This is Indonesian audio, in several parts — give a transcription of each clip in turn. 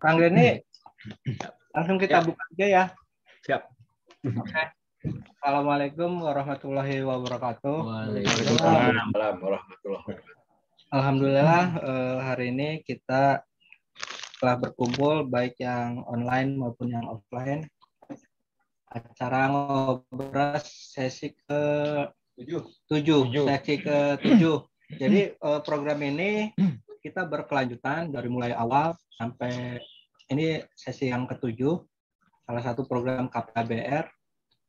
Kang Denny, langsung kita buka aja ya. Siap. Oke. Assalamualaikum warahmatullahi wabarakatuh. Waalaikumsalam warahmatullahi wabarakatuh. Alhamdulillah hari ini kita telah berkumpul baik yang online maupun yang offline. Acara ngobras sesi ke-7. Sesi ke-7. Jadi program ini kita berkelanjutan dari mulai awal sampai ini sesi yang ke-7. Salah satu program KPABR.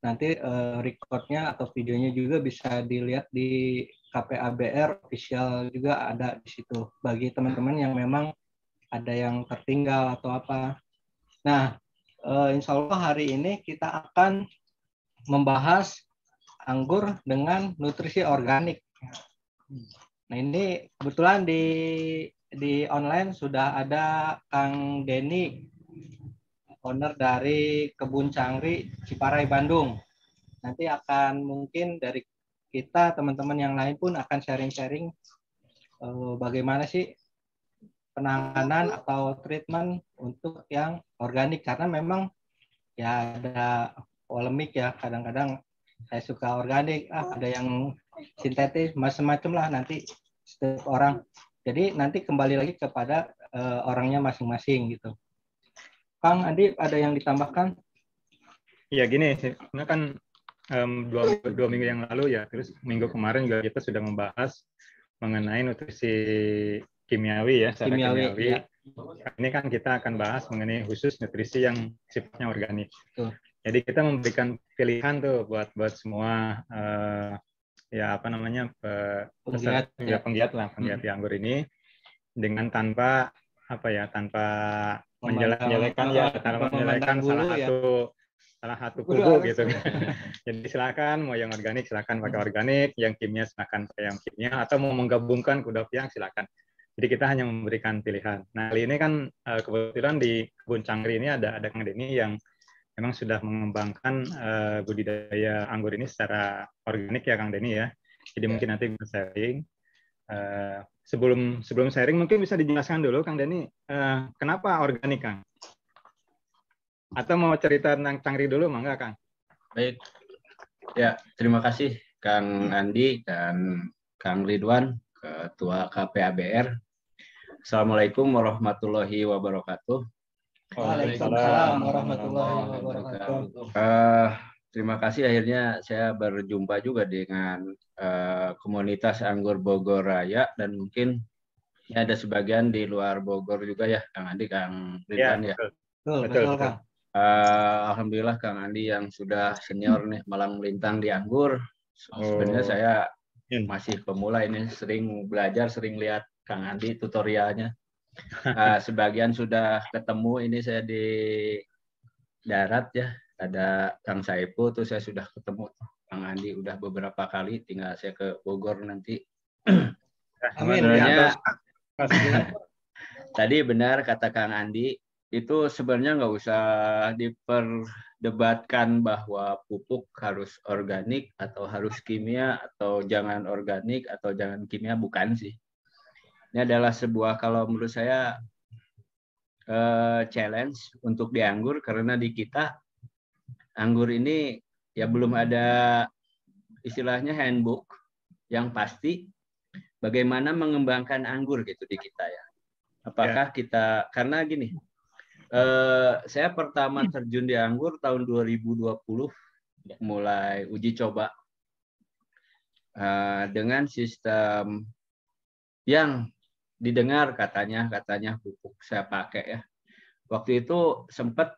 Nanti recordnya atau videonya juga bisa dilihat di KPABR official juga ada di situ. Bagi teman-teman yang memang ada yang tertinggal atau apa. Nah, insya Allah hari ini kita akan membahas anggur dengan nutrisi organik. Nah, ini kebetulan di online sudah ada Kang Denny, owner dari Kebun Cangri, Ciparai, Bandung. Nanti akan mungkin dari kita, teman-teman yang lain pun akan sharing-sharing bagaimana sih penanganan atau treatment untuk yang organik. Karena memang ya ada polemik ya, kadang-kadang saya suka organik, ada yang sintetis, macam-macam lah nanti setiap orang. Jadi nanti kembali lagi kepada orangnya masing-masing gitu. Kang Andi, ada yang ditambahkan? Ya gini, karena kan dua minggu yang lalu ya, terus minggu kemarin juga kita sudah membahas mengenai nutrisi kimiawi ya, secara kimiawi. Ya. Ini kan kita akan bahas mengenai khusus nutrisi yang sifatnya organik. Jadi kita memberikan pilihan tuh buat semua ya apa namanya penggiat di anggur ini dengan tanpa menjelek-jelekan salah satu kubu gitu. Jadi silakan mau yang organik silakan pakai organik, yang kimia silakan pakai yang kimia, atau mau menggabungkan kuda piang silakan. Jadi kita hanya memberikan pilihan. Nah, kali ini kan kebetulan di Kebun Cangri ini ada Kang Denny yang memang sudah mengembangkan budidaya anggur ini secara organik ya Kang Denny ya. Jadi mungkin nanti bisa sharing. Sebelum sharing mungkin bisa dijelaskan dulu Kang Denny, kenapa organik Kang? Atau mau cerita tentang Cangri dulu, mangga Kang? Baik, ya terima kasih Kang Andi dan Kang Ridwan, Ketua KPABR. Assalamualaikum warahmatullahi wabarakatuh. Waalaikumsalam warahmatullahi wabarakatuh. Terima kasih akhirnya saya berjumpa juga dengan komunitas Anggur Bogor Raya, dan mungkin ya, ada sebagian di luar Bogor juga ya, Kang Andi, Kang Ridwan ya. Betul Kang. Alhamdulillah Kang Andi yang sudah senior nih malang melintang di anggur. Sebenarnya saya masih pemula ini, sering belajar, sering lihat Kang Andi tutorialnya. Sebagian sudah ketemu, ini saya di darat ya, ada Kang Saipul tuh saya sudah ketemu Kang Andi udah beberapa kali, tinggal saya ke Bogor nanti. Amin. Tadi benar kata Kang Andi, itu sebenarnya nggak usah diperdebatkan bahwa pupuk harus organik atau harus kimia atau jangan organik atau jangan kimia, bukan sih. Ini adalah sebuah, kalau menurut saya, challenge untuk di anggur, karena di kita anggur ini ya belum ada istilahnya handbook yang pasti bagaimana mengembangkan anggur gitu di kita ya. Apakah kita, karena gini, saya pertama terjun di anggur tahun 2020, mulai uji coba dengan sistem yang didengar katanya pupuk saya pakai ya. Waktu itu sempat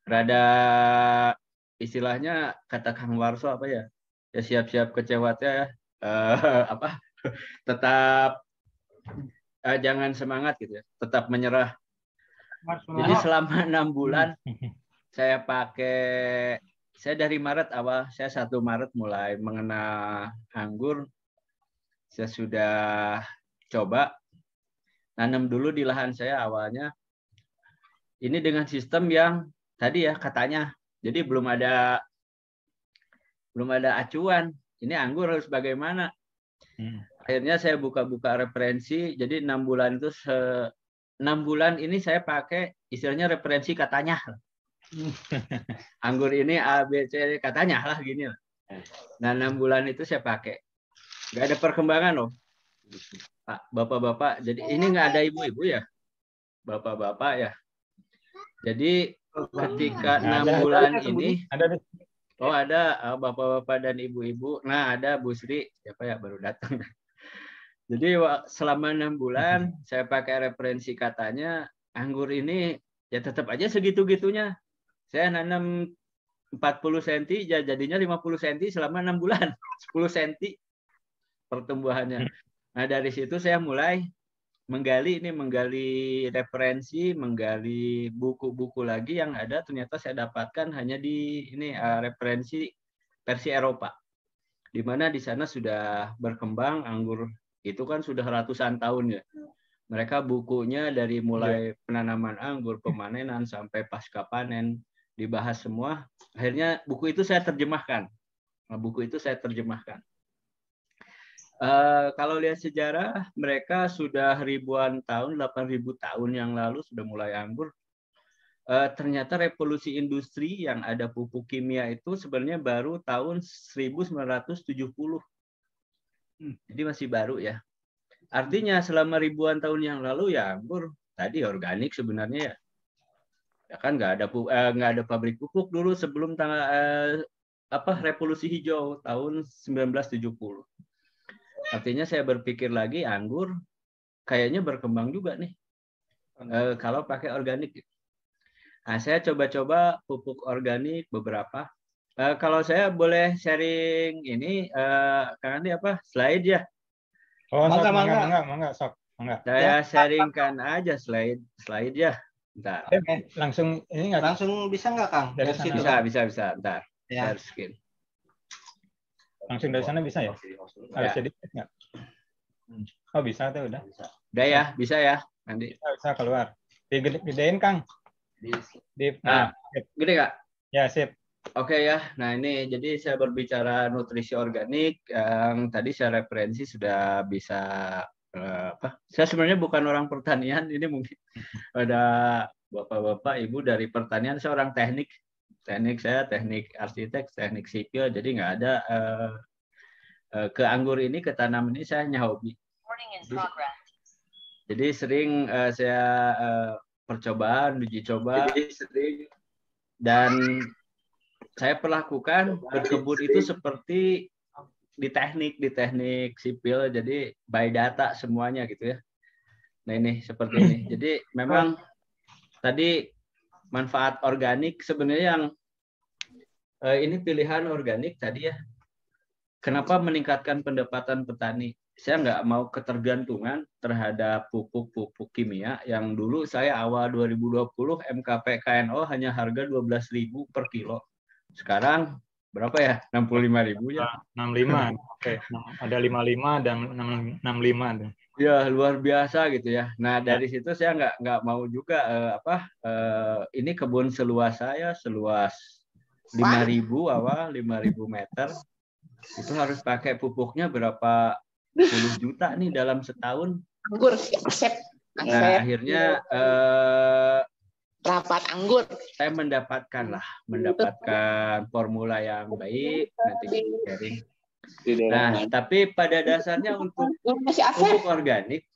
rada istilahnya kata Kang Warso apa ya? Ya siap-siap kecewa ya. Tetap jangan semangat gitu ya. Tetap menyerah. Jadi selama 6 bulan saya dari Maret awal, saya 1 Maret mulai mengenal anggur. Saya sudah coba nanam dulu di lahan saya awalnya. Ini dengan sistem yang tadi ya katanya. Jadi belum ada acuan. Ini anggur harus bagaimana. Akhirnya saya buka-buka referensi. Jadi 6 bulan itu 6 bulan ini saya pakai istilahnya referensi katanya. Anggur ini A, B, C, katanya lah gini lah. Nah, 6 bulan itu saya pakai. Nggak ada perkembangan loh. Pak, bapak-bapak, jadi ini nggak ada ibu-ibu ya? Bapak-bapak ya. Jadi ketika 6 bulan ini, oh ada bapak-bapak dan ibu-ibu. Nah, ada Bu Sri, siapa ya baru datang. Jadi selama 6 bulan saya pakai referensi katanya, anggur ini ya tetap aja segitu-gitunya. Saya nanam 40 cm, jadinya 50 cm selama 6 bulan. 10 cm pertumbuhannya. Nah, dari situ saya mulai menggali referensi, menggali buku-buku lagi yang ada, ternyata saya dapatkan hanya di ini referensi versi Eropa. Di mana di sana sudah berkembang anggur itu kan sudah ratusan tahun ya. Mereka bukunya dari mulai penanaman anggur, pemanenan sampai pasca panen dibahas semua. Akhirnya buku itu saya terjemahkan. Nah, buku itu saya terjemahkan. Kalau lihat sejarah, mereka sudah ribuan tahun, 8.000 tahun yang lalu sudah mulai anggur. Ternyata revolusi industri yang ada pupuk kimia itu sebenarnya baru tahun 1970. Jadi masih baru ya. Artinya selama ribuan tahun yang lalu ya anggur tadi organik sebenarnya ya. Ya kan nggak ada pabrik pupuk dulu sebelum revolusi hijau tahun 1970. Artinya saya berpikir lagi anggur kayaknya berkembang juga nih kalau pakai organik. Nah, saya coba-coba pupuk organik beberapa. Kalau saya boleh sharing ini, Kang Andi slide ya? Oh, mangga, sok. Mangga. Saya sharingkan aja slide ya. Bentar. Langsung ini nggak? Langsung bisa nggak, Kang? Dari situ, bisa. Bentar. Ya. Share screen. Langsung dari sana bisa ya? Harus jadi nggak? Oh, bisa tuh udah. Udah ya, bisa ya. Nanti. Bisa keluar. Digedein, Kang. Gede Kak? Ya, sip. Oke ya, nah ini jadi saya berbicara nutrisi organik yang tadi saya referensi sudah bisa Saya sebenarnya bukan orang pertanian, ini mungkin ada bapak-bapak, ibu dari pertanian, saya orang teknik saya teknik arsitek, teknik sipil, jadi nggak ada ke anggur ini, ke tanaman ini saya hanya hobi. Jadi sering saya percobaan, uji coba, dan saya perlakukan berkebun itu seperti di teknik sipil, jadi by data semuanya gitu ya. Nah ini seperti ini. Jadi memang tadi manfaat organik sebenarnya yang ini pilihan organik tadi ya. Kenapa meningkatkan pendapatan petani? Saya nggak mau ketergantungan terhadap pupuk kimia yang dulu saya awal 2020 MKP KNO hanya harga 12.000 per kilo. Sekarang berapa ya? 65.000 ya? 65. Oke. Ada 55 dan 65. Ya luar biasa gitu ya. Nah dari situ saya nggak mau juga ini kebun seluas saya, seluas 5.000 meter itu harus pakai pupuknya berapa puluh juta nih dalam setahun. Anggur, Nah akhirnya rapat anggur. Saya mendapatkan formula yang baik nanti sharing. Nah, tapi pada dasarnya untuk pupuk organik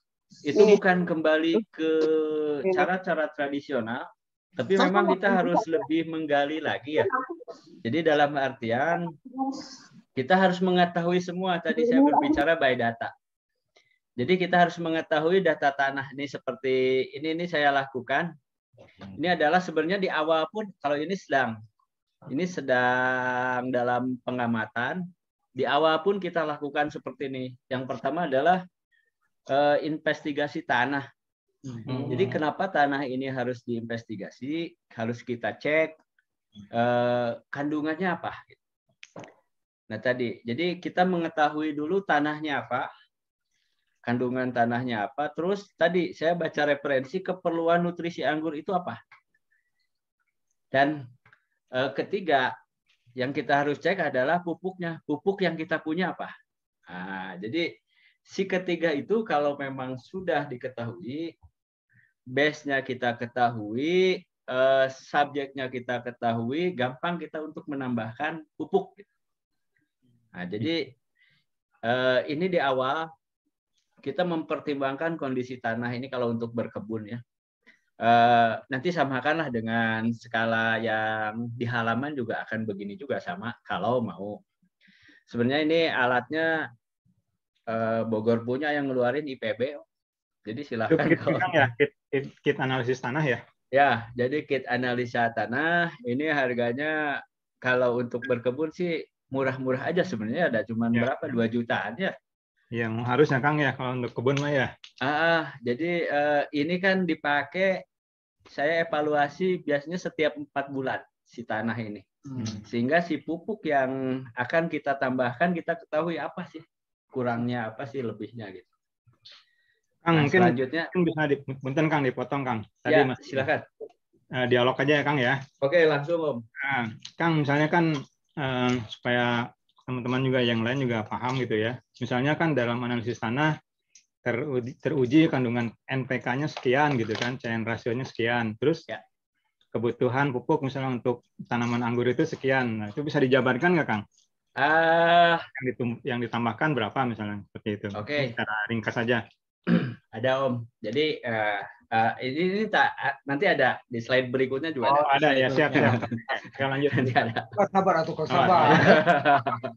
itu bukan kembali ke cara-cara tradisional, tapi memang kita harus lebih menggali lagi ya. Jadi dalam artian kita harus mengetahui semua. Tadi saya berbicara by data. Jadi kita harus mengetahui data tanah ini seperti ini saya lakukan. Ini adalah sebenarnya di awal pun kalau ini sedang dalam pengamatan. Di awal pun kita lakukan seperti ini. Yang pertama adalah investigasi tanah. Jadi kenapa tanah ini harus diinvestigasi, harus kita cek kandungannya apa. Nah tadi, jadi kita mengetahui dulu tanahnya apa, kandungan tanahnya apa, terus tadi saya baca referensi keperluan nutrisi anggur itu apa. Dan ketiga, yang kita harus cek adalah pupuknya. Pupuk yang kita punya apa? Nah, jadi si ketiga itu kalau memang sudah diketahui, base-nya kita ketahui, subjeknya kita ketahui, gampang kita untuk menambahkan pupuk. Nah, jadi ini di awal kita mempertimbangkan kondisi tanah ini kalau untuk berkebun ya. Nanti samakanlah dengan skala yang di halaman juga akan begini juga sama kalau mau. Sebenarnya ini alatnya Bogor punya yang ngeluarin IPB. Jadi silakan kalau ya kit analisis tanah ya. Ya, jadi kit analisa tanah ini harganya kalau untuk berkebun sih murah-murah aja sebenarnya, ada cuman berapa 2 jutaan ya. Iya, harusnya Kang ya kalau untuk kebun mah ya. Jadi ini kan dipakai, saya evaluasi biasanya setiap 4 bulan si tanah ini. Sehingga si pupuk yang akan kita tambahkan kita ketahui apa sih kurangnya, apa sih lebihnya gitu. Kang, nah, mungkin selanjutnya bisa Kang dipotong Kang. Tadi ya, Mas, silakan. Dialog aja ya Kang ya. Oke, langsung Om. Nah, Kang, misalnya kan supaya teman-teman juga yang lain juga paham gitu ya. Misalnya kan dalam analisis tanah teruji kandungan NPK-nya sekian gitu kan, CN rasionya sekian. Terus kebutuhan pupuk misalnya untuk tanaman anggur itu sekian. Nah, itu bisa dijabarkan nggak Kang? Yang ditambahkan berapa misalnya seperti itu. Oke. Secara ringkas saja. Ada Om. Jadi ini nanti ada di slide berikutnya juga. Ada ya, siap. Oke, lanjut. Nanti ada. Sabar atau sabar.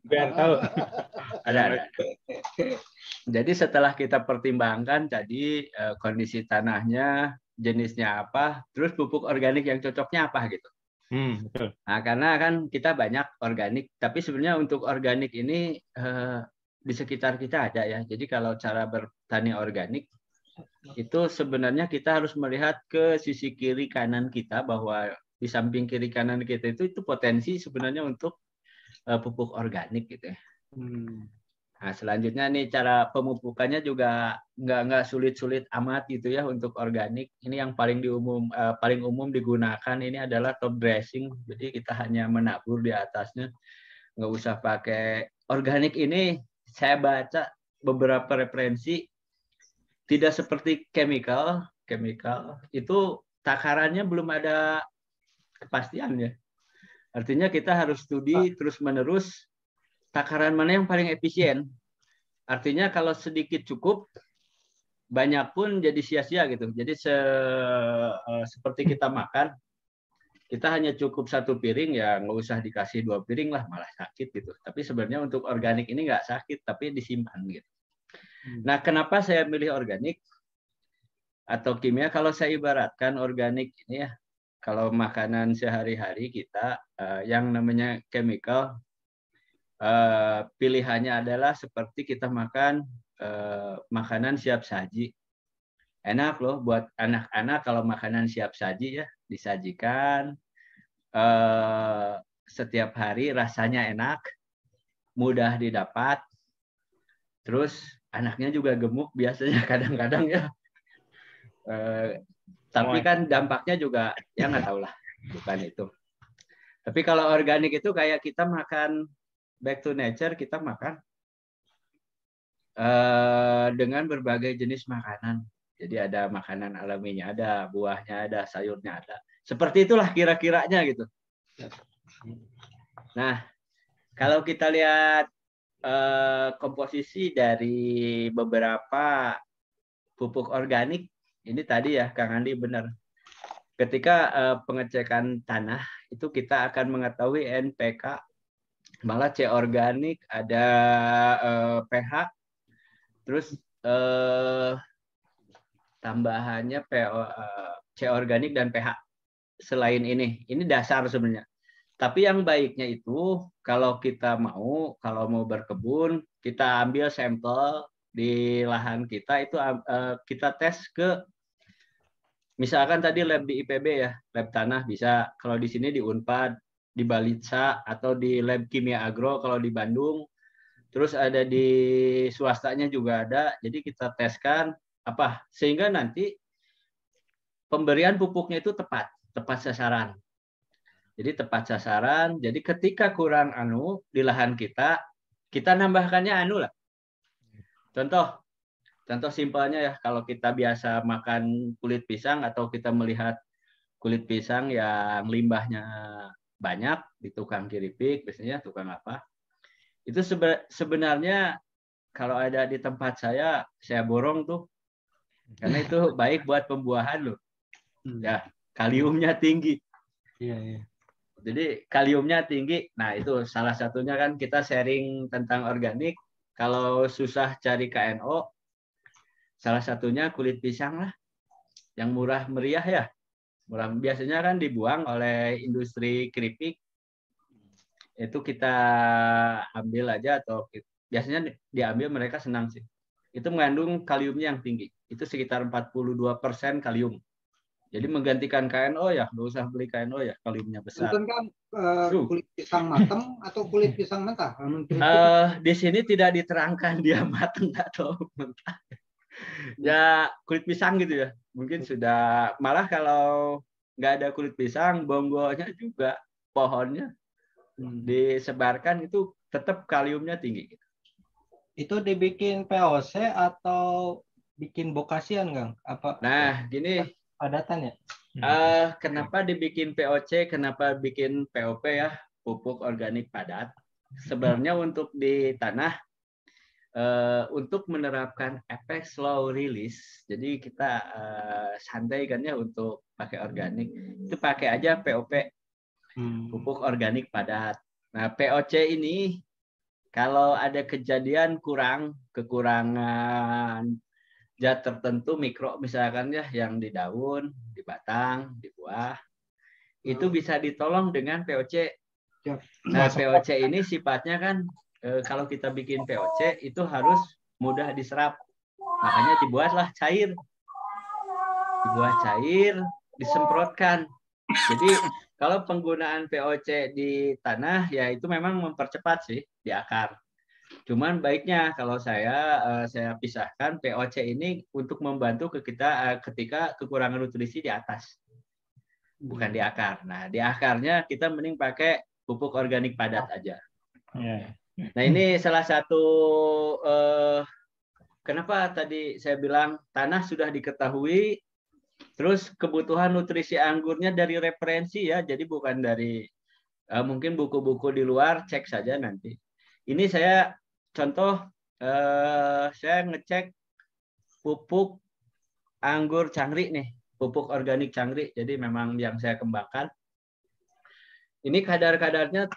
Biar tahu. Ada. Jadi setelah kita pertimbangkan tadi kondisi tanahnya, jenisnya apa, terus pupuk organik yang cocoknya apa gitu. Betul. Nah, karena kan kita banyak organik, tapi sebenarnya untuk organik ini di sekitar kita ada ya. Jadi kalau cara bertani organik itu sebenarnya kita harus melihat ke sisi kiri kanan kita, bahwa di samping kiri kanan kita itu potensi sebenarnya untuk pupuk organik gitu ya. Nah, selanjutnya nih cara pemupukannya juga nggak sulit-sulit amat gitu ya untuk organik. Ini yang paling umum digunakan ini adalah top dressing. Jadi kita hanya menabur di atasnya, nggak usah pakai organik ini. Saya baca beberapa referensi tidak seperti chemical itu takarannya belum ada kepastiannya. Artinya kita harus studi terus-menerus takaran mana yang paling efisien. Artinya kalau sedikit cukup, banyak pun jadi sia-sia gitu. Jadi seperti kita makan, kita hanya cukup 1 piring ya nggak usah dikasih 2 piring lah, malah sakit gitu. Tapi sebenarnya untuk organik ini nggak sakit, tapi disimpan gitu. Nah, kenapa saya milih organik atau kimia? Kalau saya ibaratkan organik ini ya, kalau makanan sehari-hari kita yang namanya chemical, pilihannya adalah seperti kita makan makanan siap saji. Enak loh buat anak-anak kalau makanan siap saji ya, disajikan setiap hari, rasanya enak, mudah didapat, terus anaknya juga gemuk biasanya kadang-kadang ya. Tapi kan dampaknya juga ya nggak tahu lah, bukan itu. Tapi kalau organik itu kayak kita makan back to nature, kita makan dengan berbagai jenis makanan. Jadi ada makanan alaminya, ada buahnya, ada sayurnya, ada. Seperti itulah kira-kiranya gitu. Nah, kalau kita lihat komposisi dari beberapa pupuk organik, ini tadi ya Kang Andi benar. Ketika pengecekan tanah, itu kita akan mengetahui NPK, malah C organik, ada pH, terus tambahannya C organik dan pH. Selain ini dasar sebenarnya. Tapi yang baiknya itu kalau mau berkebun, kita ambil sampel di lahan kita, itu kita tes ke, misalkan tadi lab di IPB ya, lab tanah bisa, kalau di sini di Unpad, di Balitsa, atau di lab kimia agro kalau di Bandung. Terus ada di swastanya juga ada, jadi kita teskan sehingga nanti pemberian pupuknya itu tepat sasaran. Jadi tepat sasaran, jadi ketika kurang di lahan kita nambahkannya lah. Contoh, Contoh simpelnya ya, kalau kita biasa makan kulit pisang atau kita melihat kulit pisang yang limbahnya banyak di tukang keripik, biasanya tukang apa, itu sebenarnya kalau ada di tempat saya borong tuh, karena itu baik buat pembuahan loh. Ya, kaliumnya tinggi. Iya, iya. Jadi kaliumnya tinggi. Nah, itu salah satunya kan kita sharing tentang organik. Kalau susah cari KNO, salah satunya kulit pisang lah. Yang murah meriah ya. Murah, biasanya kan dibuang oleh industri keripik. Itu kita ambil aja atau biasanya diambil, mereka senang sih. Itu mengandung kaliumnya yang tinggi. Itu sekitar 42% kalium. Jadi menggantikan KNO ya, nggak usah beli KNO ya, kaliumnya besar. Itu kan kulit pisang matang atau kulit pisang mentah? Di sini tidak diterangkan dia matang atau mentah. Ya kulit pisang gitu ya. Mungkin sudah, malah kalau nggak ada kulit pisang, bonggonya juga, pohonnya disebarkan itu tetap kaliumnya tinggi. Itu dibikin POC atau bikin bokasian, Kang? Apa? Nah, gini. Padatan ya? Kenapa dibikin POC, kenapa bikin POP ya, pupuk organik padat? Sebenarnya untuk di tanah, untuk menerapkan efek slow release, jadi kita santai kan ya untuk pakai organik, itu pakai aja POP, pupuk organik padat. Nah, POC ini kalau ada kejadian kekurangan zat tertentu mikro misalkan ya, yang di daun, di batang, di buah, itu bisa ditolong dengan POC. Nah, POC ini sifatnya kan kalau kita bikin POC itu harus mudah diserap. Makanya dibuatlah cair. Dibuat cair, disemprotkan. Jadi kalau penggunaan POC di tanah ya itu memang mempercepat sih di akar. Cuman baiknya kalau saya pisahkan POC ini untuk membantu kita ketika kekurangan nutrisi di atas, bukan di akar. Nah, di akarnya kita mending pakai pupuk organik padat aja. Nah, ini salah satu kenapa tadi saya bilang tanah sudah diketahui, terus kebutuhan nutrisi anggurnya dari referensi ya, jadi bukan dari mungkin buku-buku di luar, cek saja nanti. Ini saya contoh, saya ngecek pupuk anggur cangri nih, pupuk organik cangri. Jadi memang yang saya kembangkan. Ini kadar-kadarnya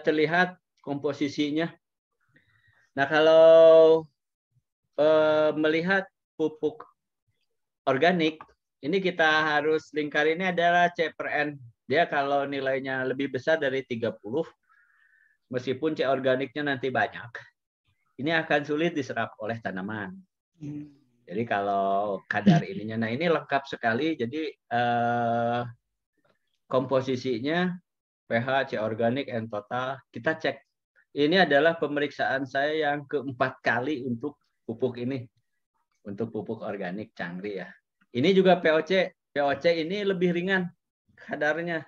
terlihat komposisinya. Nah, kalau melihat pupuk organik, ini kita harus lingkar, ini adalah C/N. Dia kalau nilainya lebih besar dari 30, meskipun C organiknya nanti banyak, ini akan sulit diserap oleh tanaman. Jadi kalau kadar ininya, nah ini lengkap sekali. Jadi komposisinya, pH, C organik, N total, kita cek. Ini adalah pemeriksaan saya yang keempat kali untuk pupuk ini, untuk pupuk organik cangri ya. Ini juga POC. POC ini lebih ringan kadarnya,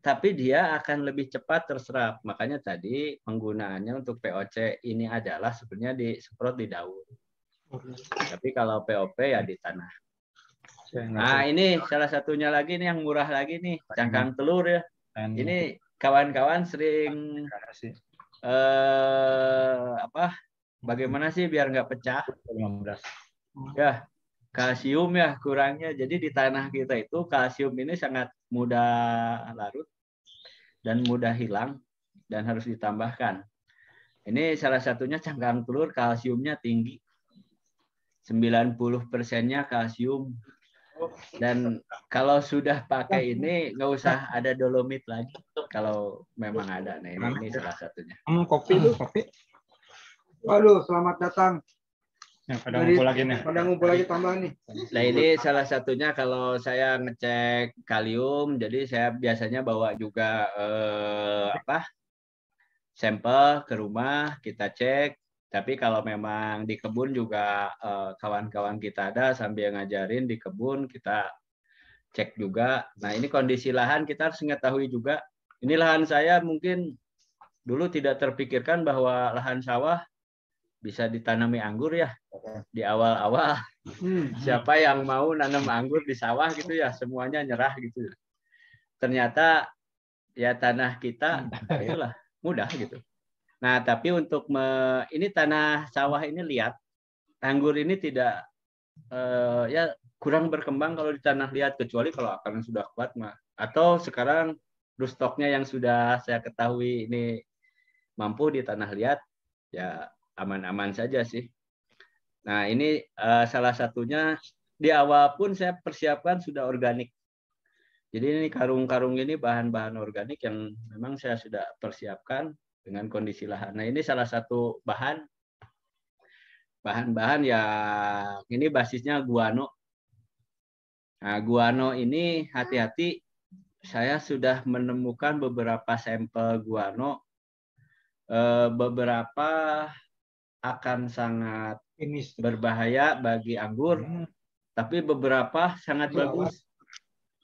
tapi dia akan lebih cepat terserap. Makanya tadi penggunaannya untuk POC ini adalah sebenarnya disemprot di daun. Tapi kalau POP ya di tanah. Nah, ini salah satunya lagi nih yang murah lagi nih, cangkang telur ya. Ini kawan-kawan sering bagaimana sih biar nggak pecah? 15. Ya, kalsium ya kurangnya. Jadi di tanah kita itu kalsium ini sangat mudah larut dan mudah hilang dan harus ditambahkan. Ini salah satunya cangkang telur, kalsiumnya tinggi. 90%-nya kalsium. Dan kalau sudah pakai ini nggak usah ada dolomit lagi kalau memang ada. Nah, ini salah satunya. Kopi itu, kopi. Waduh, selamat datang. Ya, pada ngumpul lagi nih. Pada ngumpul lagi tambahan nih. Nah, ini salah satunya kalau saya ngecek kalium, jadi saya biasanya bawa juga sampel ke rumah, kita cek. Tapi kalau memang di kebun juga kawan-kawan kita ada sambil ngajarin di kebun, kita cek juga. Nah, ini kondisi lahan kita harus mengetahui juga. Ini lahan saya mungkin dulu tidak terpikirkan bahwa lahan sawah bisa ditanami anggur ya di awal-awal. Siapa yang mau nanam anggur di sawah gitu ya, semuanya nyerah gitu. Ternyata ya tanah kita itulah mudah gitu. Nah, tapi untuk ini tanah sawah ini liat, anggur ini tidak ya kurang berkembang kalau di tanah liat, kecuali kalau akarnya sudah kuat mah. Atau sekarang rootstocknya yang sudah saya ketahui ini mampu di tanah liat, ya aman-aman saja sih. Nah, ini salah satunya di awal pun saya persiapkan sudah organik. Jadi ini karung-karung ini bahan-bahan organik yang memang saya sudah persiapkan dengan kondisi lahan. Nah, ini salah satu bahan-bahan yang ini basisnya guano. Nah, guano ini hati-hati, saya sudah menemukan beberapa sampel guano, beberapa akan sangat berbahaya bagi anggur, tapi beberapa sangat bagus.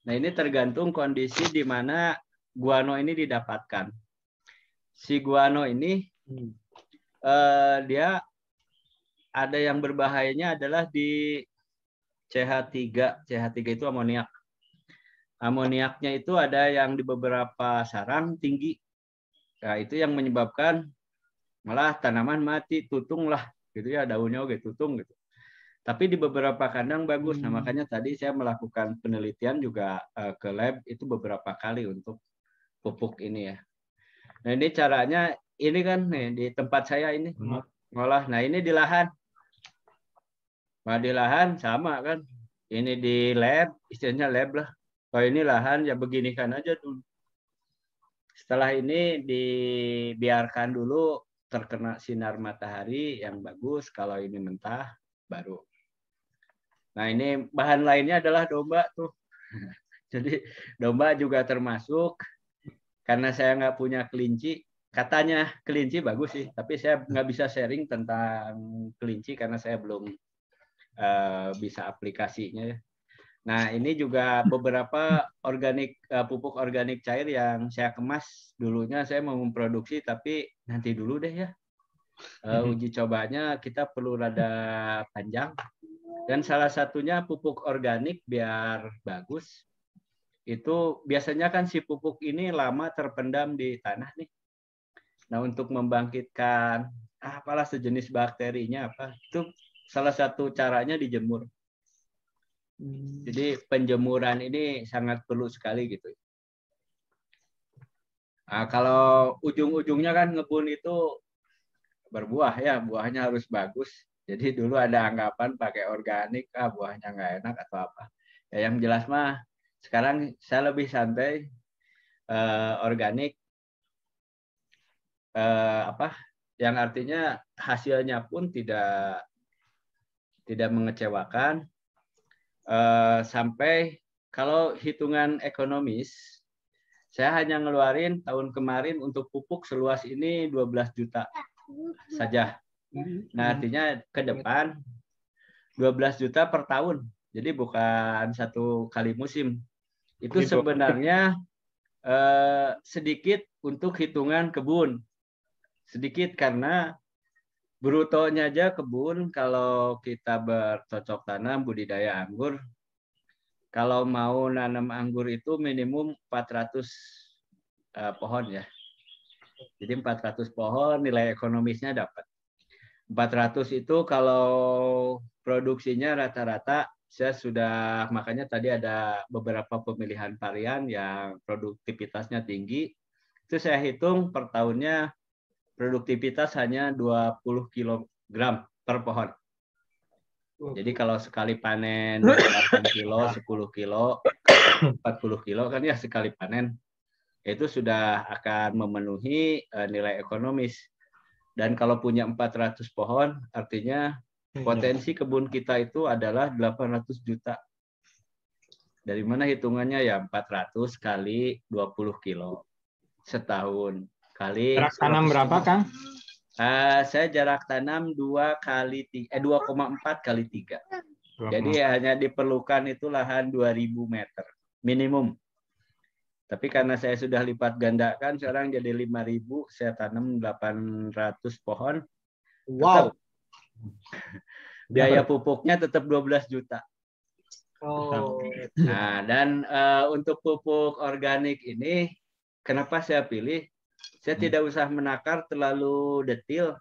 Nah, ini tergantung kondisi di mana guano ini didapatkan. Si guano ini dia ada yang berbahayanya adalah di CH3. CH3 itu amoniak. Amoniaknya itu ada yang di beberapa sarang tinggi. Nah, itu yang menyebabkan malah tanaman mati, tutung lah gitu ya, daunnya oke tutung gitu. Tapi di beberapa kandang bagus. Nah, makanya tadi saya melakukan penelitian juga ke lab itu beberapa kali untuk pupuk ini ya. Nah, ini caranya, ini kan nih di tempat saya ini ngolah. Nah, ini di lahan. Nah, di lahan sama kan. Ini di lab, istilahnya lab lah. Kalau ini lahan ya beginikan aja dulu. Setelah ini dibiarkan dulu terkena sinar matahari yang bagus. Kalau ini mentah baru. Nah, ini bahan lainnya adalah domba tuh. Jadi domba juga termasuk. Karena saya nggak punya kelinci, katanya kelinci bagus sih, tapi saya nggak bisa sharing tentang kelinci karena saya belum bisa aplikasinya. Nah, ini juga beberapa pupuk organik cair yang saya kemas. Dulunya saya mau memproduksi, tapi nanti dulu deh ya. Uji cobanya kita perlu rada panjang. Dan salah satunya pupuk organik biar bagus. Itu biasanya kan si pupuk ini lama terpendam di tanah nih. Nah, untuk membangkitkan apalah sejenis bakterinya apa, itu salah satu caranya dijemur. Jadi penjemuran ini sangat perlu sekali gitu. Nah, kalau ujung-ujungnya kan ngebun itu berbuah ya, buahnya harus bagus. Jadi dulu ada anggapan pakai organik, buahnya nggak enak atau apa. Ya, yang jelas mah sekarang saya lebih santai, organik, yang artinya hasilnya pun tidak mengecewakan, sampai kalau hitungan ekonomis, saya hanya ngeluarin tahun kemarin untuk pupuk seluas ini 12 juta saja. Nah, artinya ke depan 12 juta per tahun. Jadi bukan satu kali musim. Itu sebenarnya sedikit untuk hitungan kebun. Sedikit karena brutonya aja kebun kalau kita bercocok tanam budidaya anggur, kalau mau nanam anggur itu minimum 400 pohon ya. Jadi 400 pohon nilai ekonomisnya dapat. 400 itu kalau produksinya rata-rata saya sudah, makanya tadi ada beberapa pemilihan varian yang produktivitasnya tinggi. Itu saya hitung per tahunnya produktivitas hanya 20 kg per pohon. Jadi kalau sekali panen 8 kilo, 10 kilo, 40 kilo kan ya sekali panen. Itu sudah akan memenuhi nilai ekonomis. Dan kalau punya 400 pohon, artinya potensi kebun kita itu adalah 800 juta. Dari mana hitungannya ya 400 kali 20 kilo setahun. Kali jarak tanam berapa, Kang? Saya jarak tanam 2,4 kali 3. Jadi hanya diperlukan itu lahan 2000 meter minimum. Tapi karena saya sudah lipat gandakan, sekarang jadi 5.000, saya tanam 800 pohon. Wow. Biaya pupuknya tetap 12 juta. Oh. Nah, dan untuk pupuk organik ini, kenapa saya pilih? Saya tidak usah menakar terlalu detail.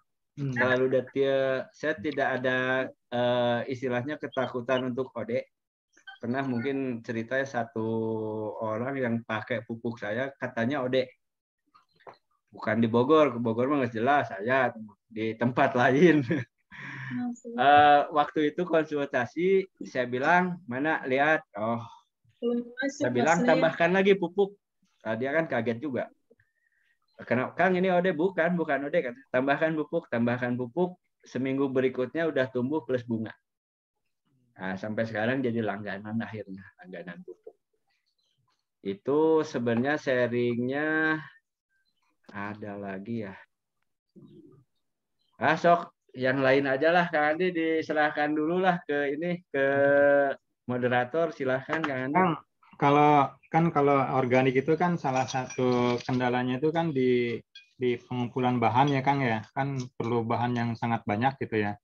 Saya tidak ada istilahnya ketakutan untuk OD. Pernah mungkin ceritanya satu orang yang pakai pupuk saya, katanya OD. Bukan di Bogor, ke Bogor mah nggak jelas, saya di tempat lain. Waktu itu konsultasi, saya bilang, mana lihat, saya bilang tambahkan lagi pupuk. Dia kan kaget juga. Karena Kang ini OD bukan OD kan. Tambahkan pupuk, seminggu berikutnya udah tumbuh plus bunga. Nah, sampai sekarang jadi langganan akhirnya, langganan pupuk. Itu sebenarnya sharingnya ada lagi ya. Sok yang lain aja lah Kang Andi, diserahkan dulu lah ke moderator, silahkan Kang Andi. Kalau organik itu kan salah satu kendalanya itu kan di pengumpulan bahan ya Kang ya, kan perlu bahan yang sangat banyak gitu ya.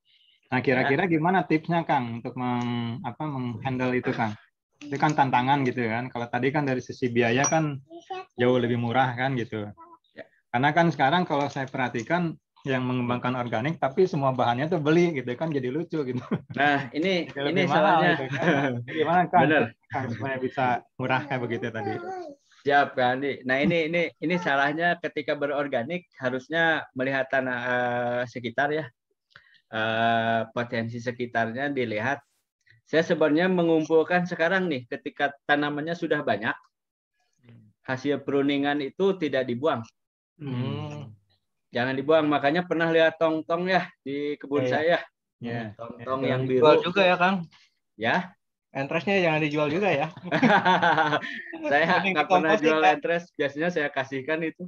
Nah kira-kira gimana tipsnya Kang untuk menghandle itu Kang? Itu kan tantangan gitu kan. Kalau tadi kan dari sisi biaya kan jauh lebih murah kan gitu. Karena kan sekarang kalau saya perhatikan yang mengembangkan organik tapi semua bahannya tuh beli gitu kan, jadi lucu gitu. Nah, ini salahnya gitu, kan? Gimana Kang? Bener. Kang supaya bisa murah kayak begitu tadi. Siap Kang Andi. Nah, ini salahnya ketika berorganik harusnya melihat tanah sekitar ya. Potensi sekitarnya dilihat. Saya sebenarnya mengumpulkan sekarang nih ketika tanamannya sudah banyak, hasil pruningan itu tidak dibuang. Jangan dibuang, makanya pernah lihat tong-tong ya di kebun saya. Ya. Tong-tong Jangan yang dijual biru juga ya Kang. Ya. Entresnya jangan dijual juga ya. Saya nggak pernah jual entres, biasanya saya kasihkan itu.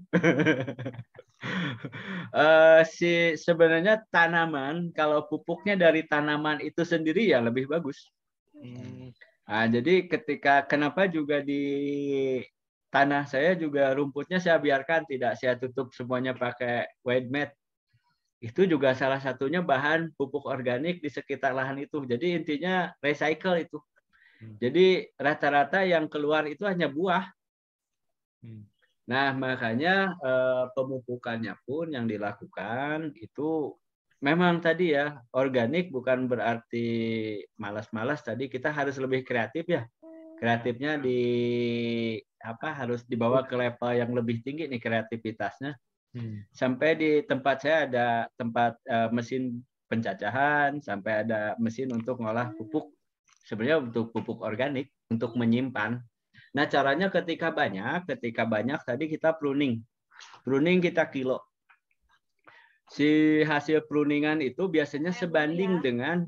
Sebenarnya tanaman, kalau pupuknya dari tanaman itu sendiri ya lebih bagus. Nah, jadi kenapa juga di tanah saya juga rumputnya saya biarkan, tidak saya tutup semuanya pakai wide mat. Itu juga salah satunya bahan pupuk organik di sekitar lahan itu. Jadi intinya recycle itu. Jadi rata-rata yang keluar itu hanya buah. Nah, makanya pemupukannya pun yang dilakukan itu memang tadi ya, organik bukan berarti malas-malas, tadi kita harus lebih kreatif ya. Kreatifnya harus dibawa ke level yang lebih tinggi nih kreativitasnya. Sampai di tempat saya ada tempat mesin pencacahan, sampai ada mesin untuk ngolah pupuk. Sebenarnya untuk pupuk organik, untuk menyimpan. Nah, caranya ketika banyak tadi kita pruning. Pruning kita kilo. Si hasil pruningan itu biasanya sebanding dengan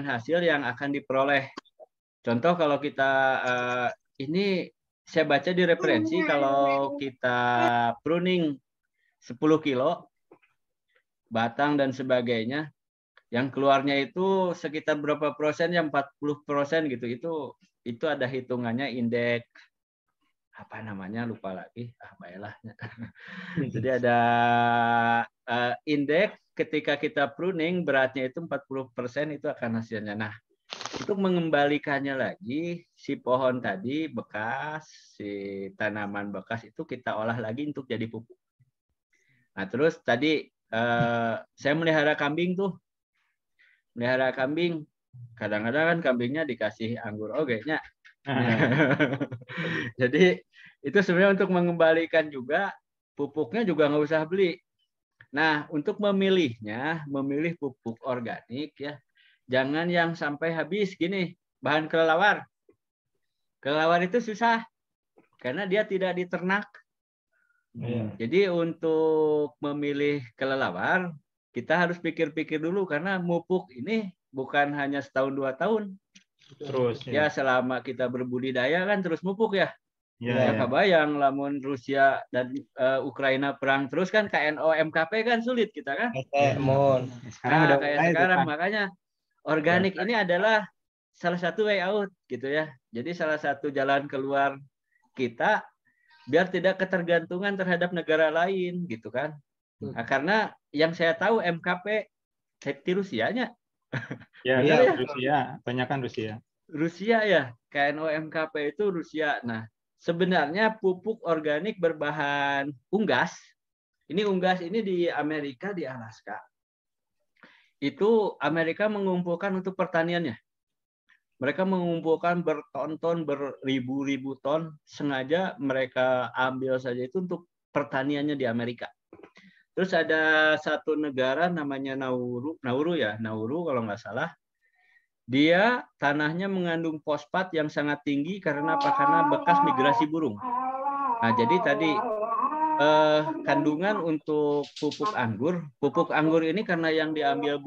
hasil yang akan diperoleh. Contoh kalau kita ini saya baca di referensi, kalau kita pruning 10 kilo batang dan sebagainya, yang keluarnya itu sekitar berapa persen, yang 40% gitu. Itu ada hitungannya, indeks apa namanya, lupa lagi. Baiklah. Jadi ada indeks ketika kita pruning, beratnya itu 40% itu akan hasilnya. Nah, untuk mengembalikannya lagi, si pohon tadi bekas, si tanaman bekas itu kita olah lagi untuk jadi pupuk. Nah, terus tadi saya melihara kambing tuh. Melihara kambing, kadang-kadang kan kambingnya dikasih anggur oge-nya. Jadi itu sebenarnya untuk mengembalikan juga, pupuknya juga nggak usah beli. Nah, untuk memilih pupuk organik ya, jangan yang sampai habis gini, bahan kelelawar. Kelelawar itu susah, karena dia tidak diternak. Jadi untuk memilih kelelawar, kita harus pikir-pikir dulu, karena pupuk ini bukan hanya setahun 2 tahun. Terus ya selama kita berbudidaya kan terus pupuk ya. Ya, kebayang lamun Rusia dan Ukraina perang terus kan, KNO MKP kan sulit kita kan. Sekarang kayak sekarang makanya organik ini adalah salah satu way out gitu ya. Jadi salah satu jalan keluar kita biar tidak ketergantungan terhadap negara lain gitu kan. Nah, karena yang saya tahu MKP di Rusianya. Ya, Iya. Rusia, banyak kan Rusia. Rusia ya, KNO MKP itu Rusia. Nah, sebenarnya pupuk organik berbahan unggas. Ini unggas ini di Amerika, di Alaska. Itu Amerika mengumpulkan untuk pertaniannya. Mereka mengumpulkan berton-ton, beribu-ribu ton, sengaja mereka ambil saja itu untuk pertaniannya di Amerika. Terus ada satu negara namanya Nauru kalau nggak salah. Dia tanahnya mengandung fosfat yang sangat tinggi karena apa? Karena bekas migrasi burung. Nah, jadi tadi kandungan untuk pupuk anggur ini karena yang diambil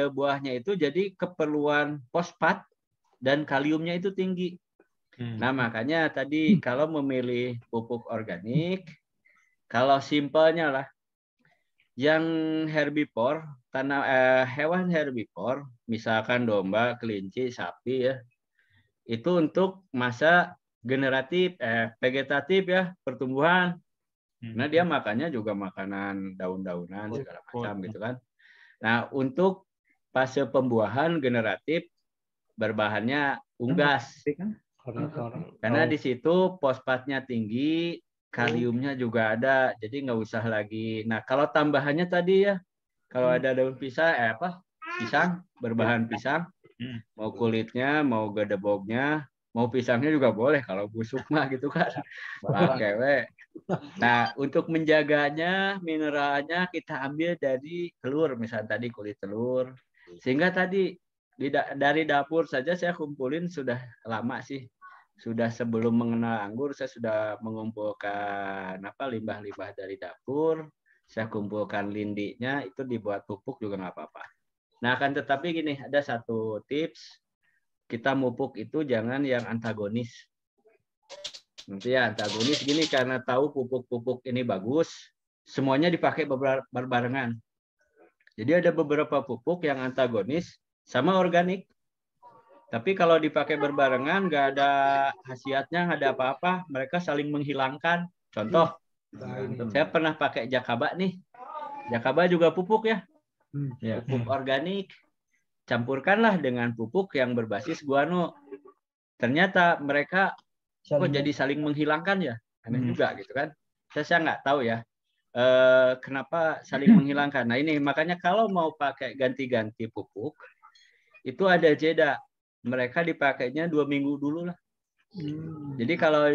buahnya itu jadi keperluan fosfat dan kaliumnya itu tinggi. Nah, makanya tadi kalau memilih pupuk organik, kalau simpelnya lah, yang herbivore, hewan herbivore, misalkan domba, kelinci, sapi ya, itu untuk masa vegetatif ya, pertumbuhan. Nah, dia makannya juga makanan daun-daunan segala macam gitu kan. Nah, untuk fase pembuahan generatif berbahannya unggas. Karena di situ fosfatnya tinggi, kaliumnya juga ada, jadi nggak usah lagi. Nah, kalau tambahannya tadi ya, kalau ada daun pisang berbahan pisang, mau kulitnya, mau gedebognya, mau pisangnya juga boleh kalau busuk mah gitu kan. Pakai. Nah, untuk menjaganya, mineralnya kita ambil dari telur, misalnya tadi kulit telur. Sehingga tadi dari dapur saja saya kumpulin sudah lama sih. Sudah sebelum mengenal anggur, saya sudah mengumpulkan limbah-limbah dari dapur. Saya kumpulkan lindinya, itu dibuat pupuk juga nggak apa-apa. Nah, akan tetapi gini, ada satu tips. Kita mupuk itu jangan yang antagonis. Nanti ya antagonis gini, karena tahu pupuk-pupuk ini bagus, semuanya dipakai berbarengan. Jadi ada beberapa pupuk yang antagonis sama organik. Tapi kalau dipakai berbarengan, nggak ada khasiatnya, nggak ada apa-apa. Mereka saling menghilangkan. Contoh, saya pernah pakai Jakaba nih. Jakaba juga pupuk ya. Pupuk organik. Campurkanlah dengan pupuk yang berbasis guano. Ternyata mereka kok jadi saling menghilangkan ya. Aneh juga gitu kan. Saya nggak tahu ya. Kenapa saling menghilangkan. Nah ini makanya kalau mau pakai ganti-ganti pupuk, itu ada jeda. Mereka dipakainya 2 minggu dulu lah. Jadi kalau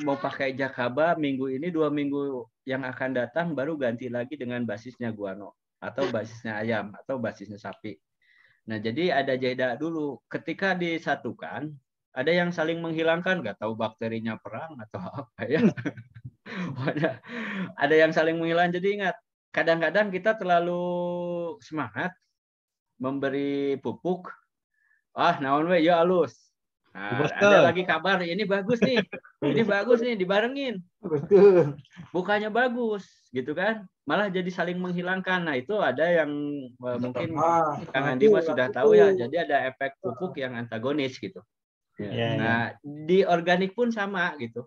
mau pakai Jakaba minggu ini, 2 minggu yang akan datang baru ganti lagi dengan basisnya guano atau basisnya ayam atau basisnya sapi. Nah jadi ada jeda dulu. Ketika disatukan, ada yang saling menghilangkan, nggak tahu bakterinya perang atau apa ya. Ada yang saling menghilangkan. Jadi ingat, kadang-kadang kita terlalu semangat memberi pupuk. Naon we ya alus. Nah, ada lagi kabar ini bagus nih. Ini bagus nih dibarengin. Bukannya bagus gitu kan. Malah jadi saling menghilangkan. Nah, itu ada yang mungkin Kang Andi mah sudah tahu ya. Jadi ada efek pupuk yang antagonis gitu. Nah, di organik pun sama gitu.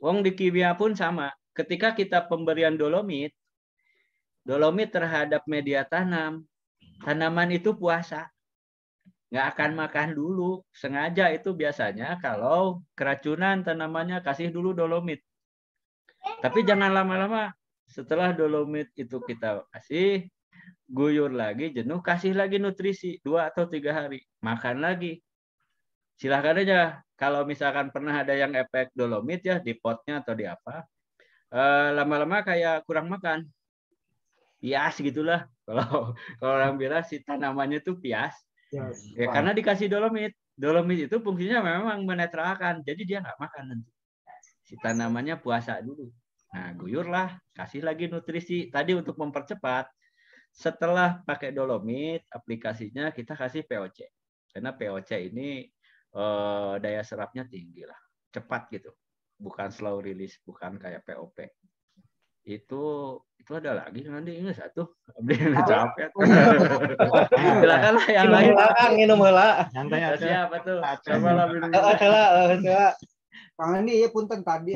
Wong di kimia pun sama. Ketika kita pemberian dolomit terhadap media tanam, tanaman itu puasa. Nggak akan makan dulu. Sengaja itu biasanya kalau keracunan tanamannya kasih dulu dolomit. Tapi jangan lama-lama. Setelah dolomit itu kita kasih, guyur lagi, jenuh, kasih lagi nutrisi 2 atau 3 hari. Makan lagi. Silahkan aja. Kalau misalkan pernah ada yang efek dolomit ya di potnya atau di apa, lama-lama kayak kurang makan. Pias gitulah. Kalau orang bilang si tanamannya tuh pias. Ya karena dikasih dolomit. Dolomit itu fungsinya memang menetralkan. Jadi dia nggak makan nanti. Si tanamannya puasa dulu. Nah, guyurlah, kasih lagi nutrisi. Tadi untuk mempercepat, setelah pakai dolomit, aplikasinya kita kasih POC. Karena POC ini daya serapnya tinggi lah. Cepat gitu. Bukan slow release, bukan kayak POP. Itu ada lagi nanti ini satu capek. Silakanlah yang lain. Minum heula. Santai aja. Siapa tuh? Coba lah minum. Kang ini ya punten tadi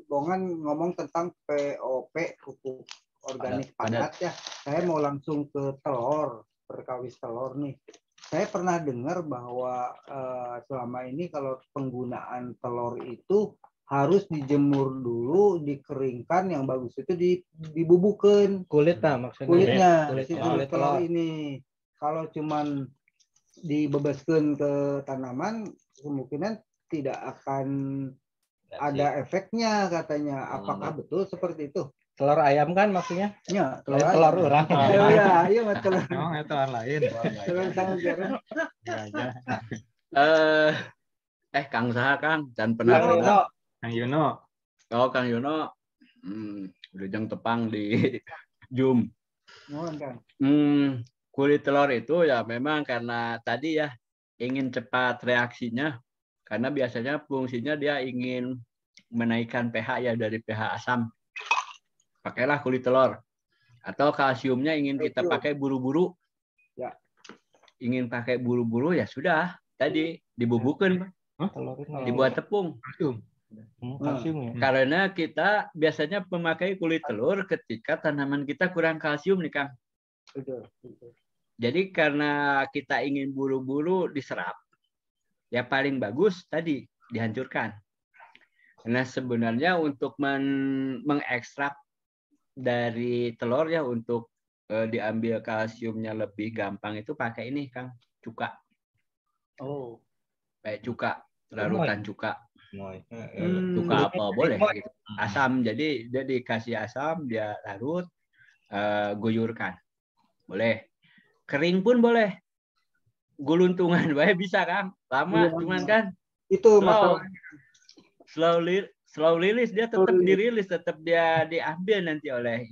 Bongan ngomong tentang POP pupuk organik padat ya. Saya mau langsung ke telur, perkawis telur nih. Saya pernah dengar bahwa selama ini kalau penggunaan telur itu harus dijemur dulu, dikeringkan, yang bagus itu dibubuhkan Kulitnya si telur ini. Kalau cuman dibebaskan ke tanaman, kemungkinan tidak akan ada efeknya katanya. Apakah betul seperti itu? Telur ayam kan maksudnya? Ya, Telur orang. Iya, telur. Oh, itu telur lain. Telur garam. Kang Saha Kang, dan pernah Kang Yuno. Oh, Kang Yuno. Wilujeng tepang di Zoom. Kulit telur itu ya memang karena tadi ya ingin cepat reaksinya, karena biasanya fungsinya dia ingin menaikkan pH ya dari pH asam. Pakailah kulit telur. Atau kalsiumnya ingin kita pakai buru-buru. Ya. Ingin pakai buru-buru ya sudah, tadi dibubuhkan, dibuat tepung. Kalsium ya. Karena kita biasanya memakai kulit telur ketika tanaman kita kurang kalsium nih Kang. Jadi karena kita ingin buru-buru diserap, ya paling bagus tadi dihancurkan. Karena sebenarnya untuk mengekstrak dari telur ya untuk diambil kalsiumnya lebih gampang itu pakai ini Kang, cuka. Oh. Kayak cuka, larutan cuka. Cuka apa boleh gitu. Asam, jadi dia dikasih asam, dia larut, guyurkan. Boleh. Kering pun boleh. Guluntungan baik bisa Kang. Lama cuman kan itu masalahnya. Slow release, dia tetap dirilis, tetap dia diambil nanti oleh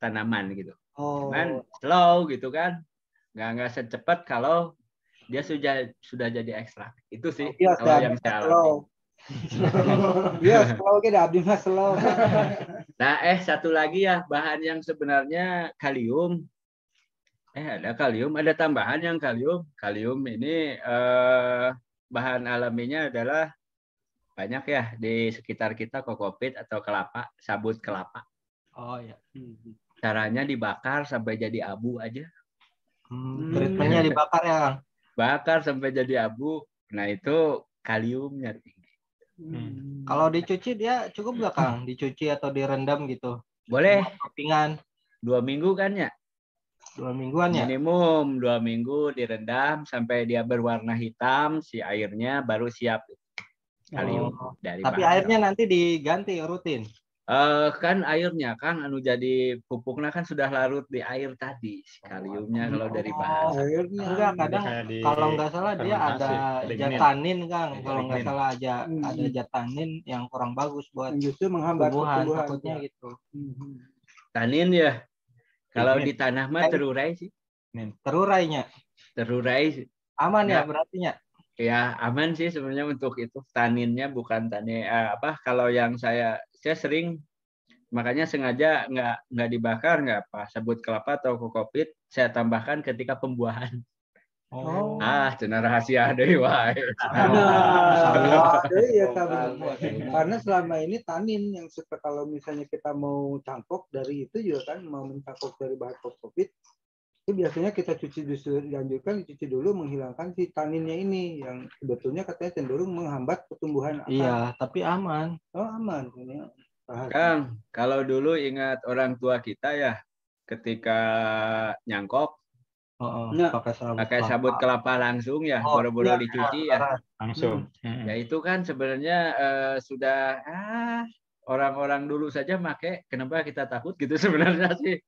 tanaman gitu. Cuman slow gitu kan. Nggak secepat kalau dia sudah jadi ekstrak. Itu sih kalau yang saya alami. Iya, slow kita abdi mah slow. Nah, satu lagi ya, bahan yang sebenarnya kalium. Ada kalium, ada tambahan yang kalium. Kalium ini bahan alaminya adalah banyak ya di sekitar kita, kokopit atau kelapa, sabut kelapa. Oh ya. Caranya dibakar sampai jadi abu aja. Treatmentnya dibakar ya Kang? Bakar sampai jadi abu. Nah itu kaliumnya tinggi. Kalau dicuci dia cukup nggak Kang? Dicuci atau direndam gitu? Boleh. Toppingan. 2 minggu kan ya? 2 mingguan ya? Minimum 2 minggu direndam sampai dia berwarna hitam, si airnya baru siap. Kalium dari tapi airnya nanti diganti rutin. Kan airnya Kang anu jadi pupuknya kan sudah larut di air tadi kaliumnya kalau dari bahan. Enggak, kadang kalau nggak salah dia ada jatanin Kang. Kalau nggak salah ada jatanin yang kurang bagus buat justru menghambat tumbuhan takutnya gitu. Tanin ya. Kalau di tanah mah terurai sih. Terurainya. Terurai sih. Aman ya berarti ya? Ya aman sih sebenarnya untuk itu, taninnya bukan tanin kalau yang saya sering makanya sengaja nggak dibakar, nggak apa, sabut kelapa atau kokopit saya tambahkan ketika pembuahan. Cenah rahasia deui wae. Karena selama ini tanin yang suka kalau misalnya kita mau cangkok dari itu juga kan, mau mencangkok dari bahan kokopit itu biasanya kita dianjurkan dicuci dulu, menghilangkan si taninnya ini yang sebetulnya katanya cenderung menghambat pertumbuhan akar. Iya, tapi aman. Oh aman. Kang, kalau dulu ingat orang tua kita ya, ketika nyangkok pakai sabut kelapa langsung ya, boro-boro dicuci ya. Langsung. Ya itu kan sebenarnya sudah orang-orang dulu saja make, kenapa kita takut gitu sebenarnya sih.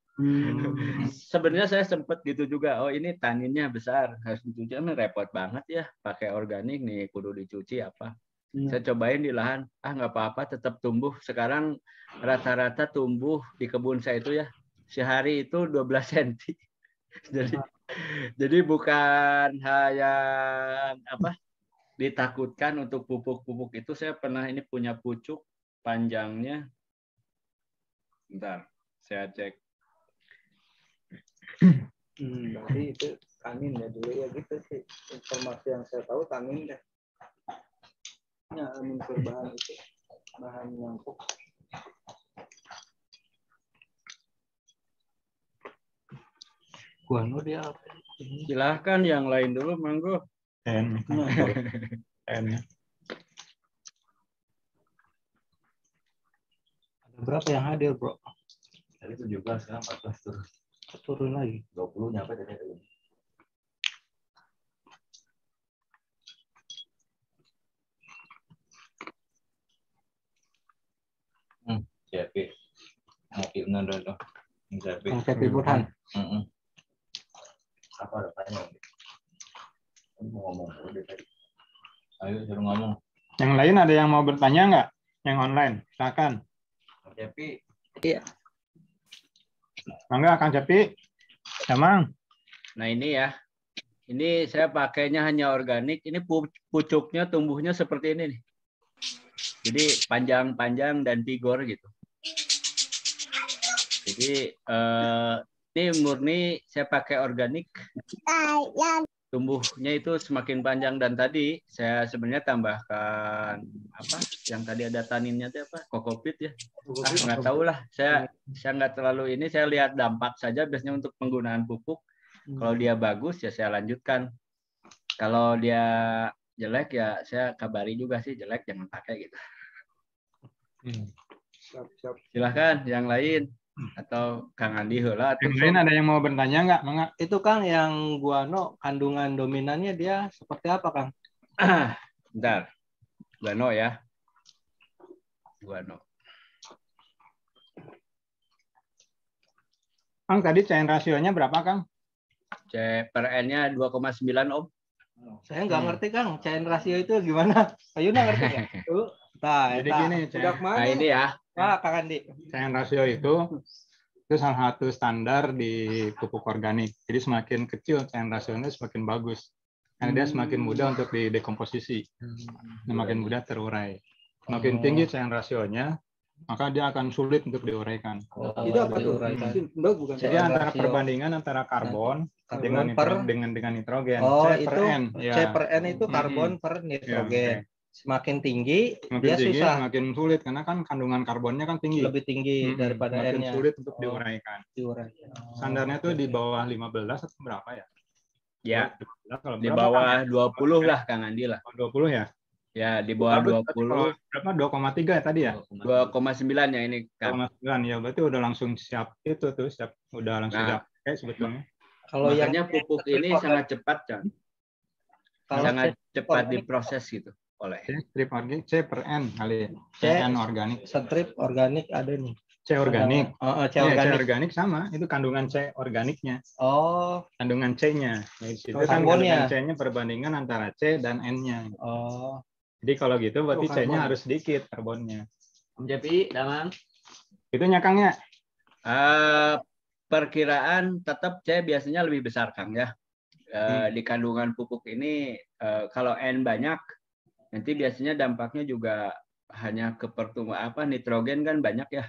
Sebenarnya saya sempat gitu juga. Oh ini taninnya besar, harus dicuci. Repot banget ya, pakai organik nih, kudu dicuci apa. Saya cobain di lahan, nggak apa-apa, tetap tumbuh. Sekarang rata-rata tumbuh di kebun saya itu ya, sehari itu 12 cm. Jadi bukan hal yang ditakutkan untuk pupuk-pupuk itu. Saya pernah ini punya pucuk panjangnya. Bentar, saya cek. Berarti itu tanin ya dulu ya gitu sih. Informasi yang saya tahu tanin deh. Ya, mengukur bahan itu, bahan yang Guano dia apa? Silahkan yang lain dulu, monggo. N. N. Ada berapa yang hadir, bro? Tadi 17, sekarang 14 turun. Turun lagi. 20 nyampe tadi. Cepi. Ngopi bener dong. Cepi. Yang Cepi Burhan. Apa ada tanya? Mau ngomong udah tadi. Ayo suruh ngomong. Yang lain ada yang mau bertanya nggak? Yang online, silakan. Cepi. Iya. Mangga, Kang Cepi. Emang. Nah ini ya, ini saya pakainya hanya organik. Ini pucuknya tumbuhnya seperti ini nih. Jadi panjang-panjang dan vigor gitu. Jadi ini murni saya pakai organik. Tumbuhnya itu semakin panjang, dan tadi saya sebenarnya tambahkan apa? Yang tadi ada taninnya itu apa? Kokopit ya? Nggak tahu lah. Saya nggak terlalu ini. Saya lihat dampak saja biasanya untuk penggunaan pupuk. Kalau dia bagus ya saya lanjutkan. Kalau dia jelek ya saya kabari juga sih, jelek jangan pakai gitu. Silahkan yang lain atau Kang Andi heula. Yang lain ada yang mau bertanya nggak? Mangga. Itu Kang yang guano kandungan dominannya dia seperti apa, Kang? Bentar. Guano ya. Guano. Kang tadi cain rasionya berapa, Kang? C per N-nya 2,9 Om. Saya nggak ngerti, Kang. Cain rasio itu gimana? Ayuna ngerti nggak? Jadi gini, Nah ini ya. Kang Andi. cain rasio itu salah satu standar di pupuk organik. Jadi semakin kecil cain rasionya semakin bagus. Karena dia semakin mudah untuk didekomposisi. Semakin mudah terurai. Semakin tinggi cain rasionya, maka dia akan sulit untuk diuraikan. Itu apa tuh? Bukan. Jadi antara perbandingan antara karbon dengan nitrogen. Oh, C per itu N. C per N itu karbon per nitrogen. Ya, Semakin tinggi, semakin dia tinggi, susah. semakin sulit karena kan kandungan karbonnya kan tinggi. Lebih tinggi daripada semakin N-nya. sulit untuk diuraikan. Standarnya tuh di bawah 15 atau berapa ya? Ya. 12, kalau Di berapa, bawah Kang? 20 lah Kang Andi lah. 20 ya? Ya, di bawah 20. Berapa? 2,3 ya tadi ya? 2,9 ya ini Kang. 2,9 ya, berarti udah langsung siap itu tuh, udah langsung siap sebetulnya. Kalau makanya pupuk ini sangat cepat, Kang. Sangat cepat diproses gitu oleh. Strip organik C per N kali ya. C N organik. Strip organik ada nih. C organik. C organik. C organik sama, itu kandungan C organiknya. Oh. Kandungan C-nya. Itu kan kandungan C-nya perbandingan antara C dan N-nya. Oh. Jadi kalau gitu berarti C-nya harus sedikit karbonnya. Om Cepi, Damang. Itu nyakangnya? Perkiraan tetap C biasanya lebih besar, Kang ya. Di kandungan pupuk ini kalau N banyak, nanti biasanya dampaknya juga hanya ke pertumbuhan nitrogen kan banyak ya.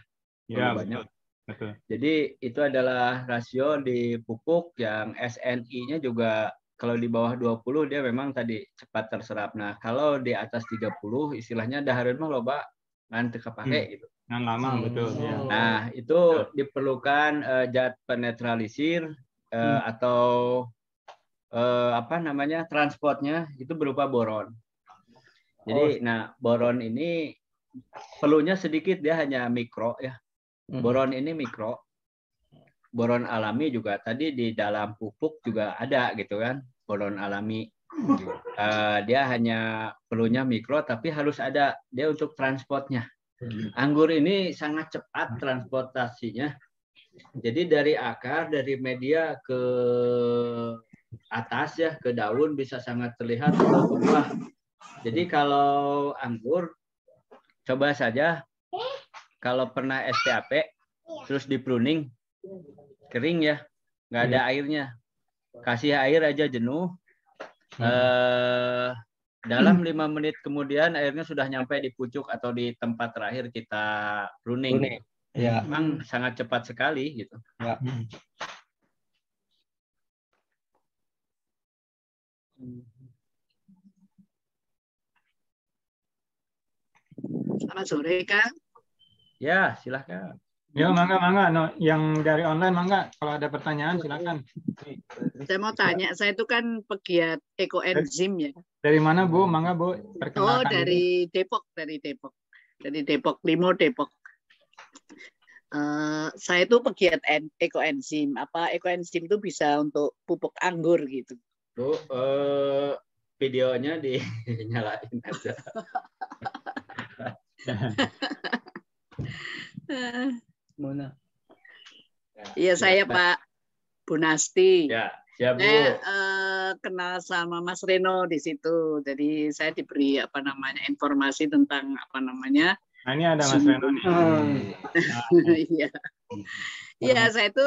Iya, banyak. Betul. Jadi itu adalah rasio di pupuk yang SNI-nya juga kalau di bawah 20 dia memang tadi cepat terserap. Nah, kalau di atas 30 istilahnya dahareun mah loba ngan teu kapake gitu. Ngan lama betul ya. Nah, itu diperlukan zat penetralisir atau transportnya itu berupa boron. Jadi boron ini perlunya sedikit, dia hanya mikro ya. Boron ini mikro. Boron alami juga tadi di dalam pupuk juga ada gitu kan, boron alami. Dia hanya perlunya mikro tapi harus ada dia untuk transportnya. Anggur ini sangat cepat transportasinya. Jadi dari akar, dari media ke atas ya, ke daun bisa sangat terlihat atau ke buah. Jadi kalau anggur, coba saja kalau pernah SPAP, terus di pruning, kering ya, nggak ada airnya. Kasih air aja jenuh. Dalam 5 menit kemudian airnya sudah nyampe di pucuk atau di tempat terakhir kita pruning. Ya. Memang sangat cepat sekali gitu. Ya. Selamat sore, Kang. Ya, silakan. Ya, mangga. No, yang dari online mangga. Kalau ada pertanyaan silakan. Saya mau tanya, saya itu kan pegiat ekoenzim ya. Dari mana Bu? Mangga Bu. Oh, Perkenalkan dari Depok. Dari Depok, Limo, Depok. Saya itu pegiat ekoenzim. Apa ekoenzim itu bisa untuk pupuk anggur gitu. Bu, videonya dinyalain aja. Mana? Iya, saya Pak Bunasti. Ya, Bu. Saya kenal sama Mas Reno di situ. Jadi saya diberi informasi tentang Nah, ini ada Mas Reno nih. Iya. Iya, saya itu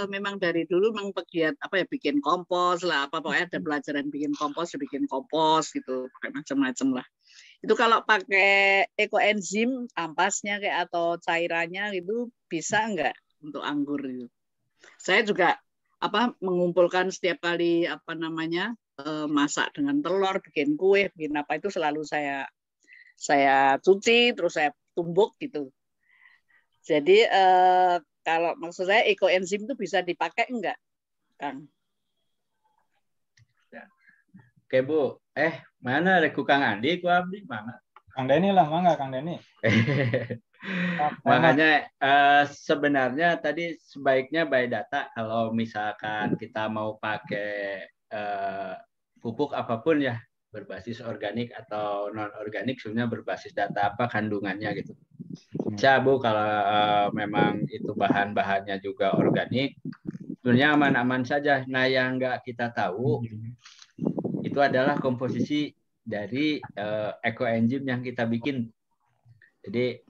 memang dari dulu memang pegiat bikin kompos lah, pokoknya ada pelajaran bikin kompos gitu, pakai macam-macam lah. Itu kalau pakai ekoenzim ampasnya kayak atau cairannya itu bisa enggak untuk anggur itu? Saya juga mengumpulkan setiap kali masak dengan telur, bikin kue, bikin apa itu selalu saya cuci terus saya tumbuk gitu. Jadi kalau maksud saya ekoenzim itu bisa dipakai enggak, Kang? Oke, Bu. Mana ada Kang Andi, ku Abdi mana? Kang Denny lah, mangga Kang Denny. Makanya sebenarnya tadi sebaiknya by data kalau misalkan kita mau pakai pupuk apapun ya berbasis organik atau non organik sebenarnya berbasis data apa kandungannya gitu. Bisa Bu kalau memang itu bahan-bahannya juga organik sebenarnya aman-aman saja. Nah yang nggak kita tahu itu adalah komposisi dari ekoenzim yang kita bikin. Jadi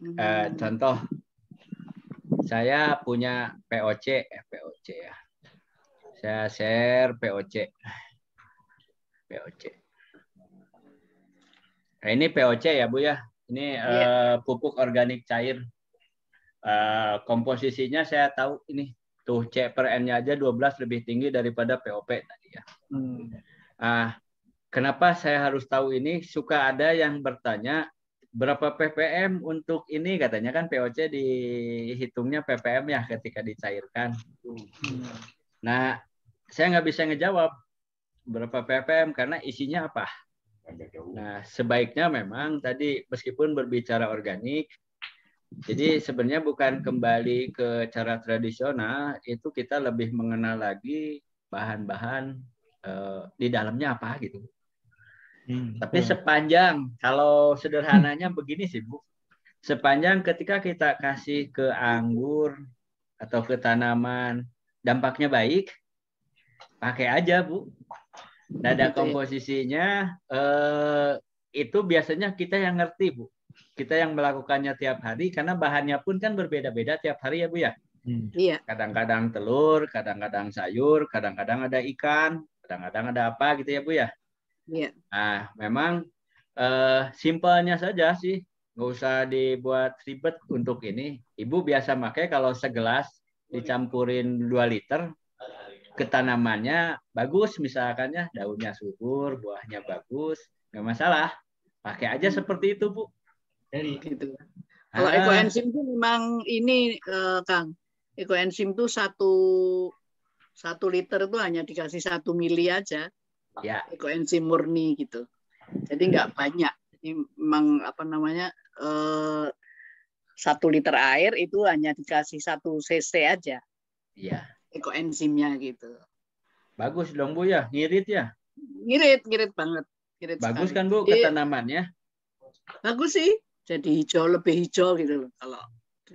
contoh saya punya POC ya. Saya share POC. Nah, ini POC ya Bu ya. Ini pupuk organik cair. Komposisinya saya tahu ini. Tuh C per N-nya aja 12 lebih tinggi daripada POP tadi ya. Kenapa saya harus tahu ini? Suka ada yang bertanya berapa ppm untuk ini, katanya kan POC dihitungnya ppm ya ketika dicairkan. Nah, saya nggak bisa ngejawab berapa ppm karena isinya apa. Nah, sebaiknya memang tadi meskipun berbicara organik, jadi sebenarnya bukan kembali ke cara tradisional, itu kita lebih mengenal lagi bahan-bahan di dalamnya apa gitu. Tapi sepanjang, kalau sederhananya begini sih Bu, sepanjang ketika kita kasih ke anggur atau ke tanaman, dampaknya baik, pakai aja Bu. Nada komposisinya itu biasanya kita yang ngerti Bu. Kita yang melakukannya tiap hari, karena bahannya pun kan berbeda-beda tiap hari ya Bu ya. Iya. Kadang-kadang telur, kadang-kadang sayur, kadang-kadang ada ikan, kadang-kadang ada apa gitu ya Bu ya. Iya. Nah, memang simpelnya saja sih, nggak usah dibuat ribet untuk ini. Ibu biasa pakai kalau segelas dicampurin 2 liter ke tanamannya bagus, misalkannya daunnya subur, buahnya bagus, nggak masalah. Pakai aja seperti itu Bu. Jadi gitu. Kalau ekoenzim itu memang ini Kang, ekoenzim itu 1 liter itu hanya dikasih 1 mili aja. Ya, ekoenzim murni gitu. Jadi nggak banyak. Jadi memang 1 liter air itu hanya dikasih 1 cc aja. Iya. Ekoenzimnya gitu. Bagus dong Bu ya, ngirit ya? Ngirit banget. Ngirit bagus sekali. Kan Bu ke tanamannya? Bagus sih. Jadi lebih hijau gitu loh kalau.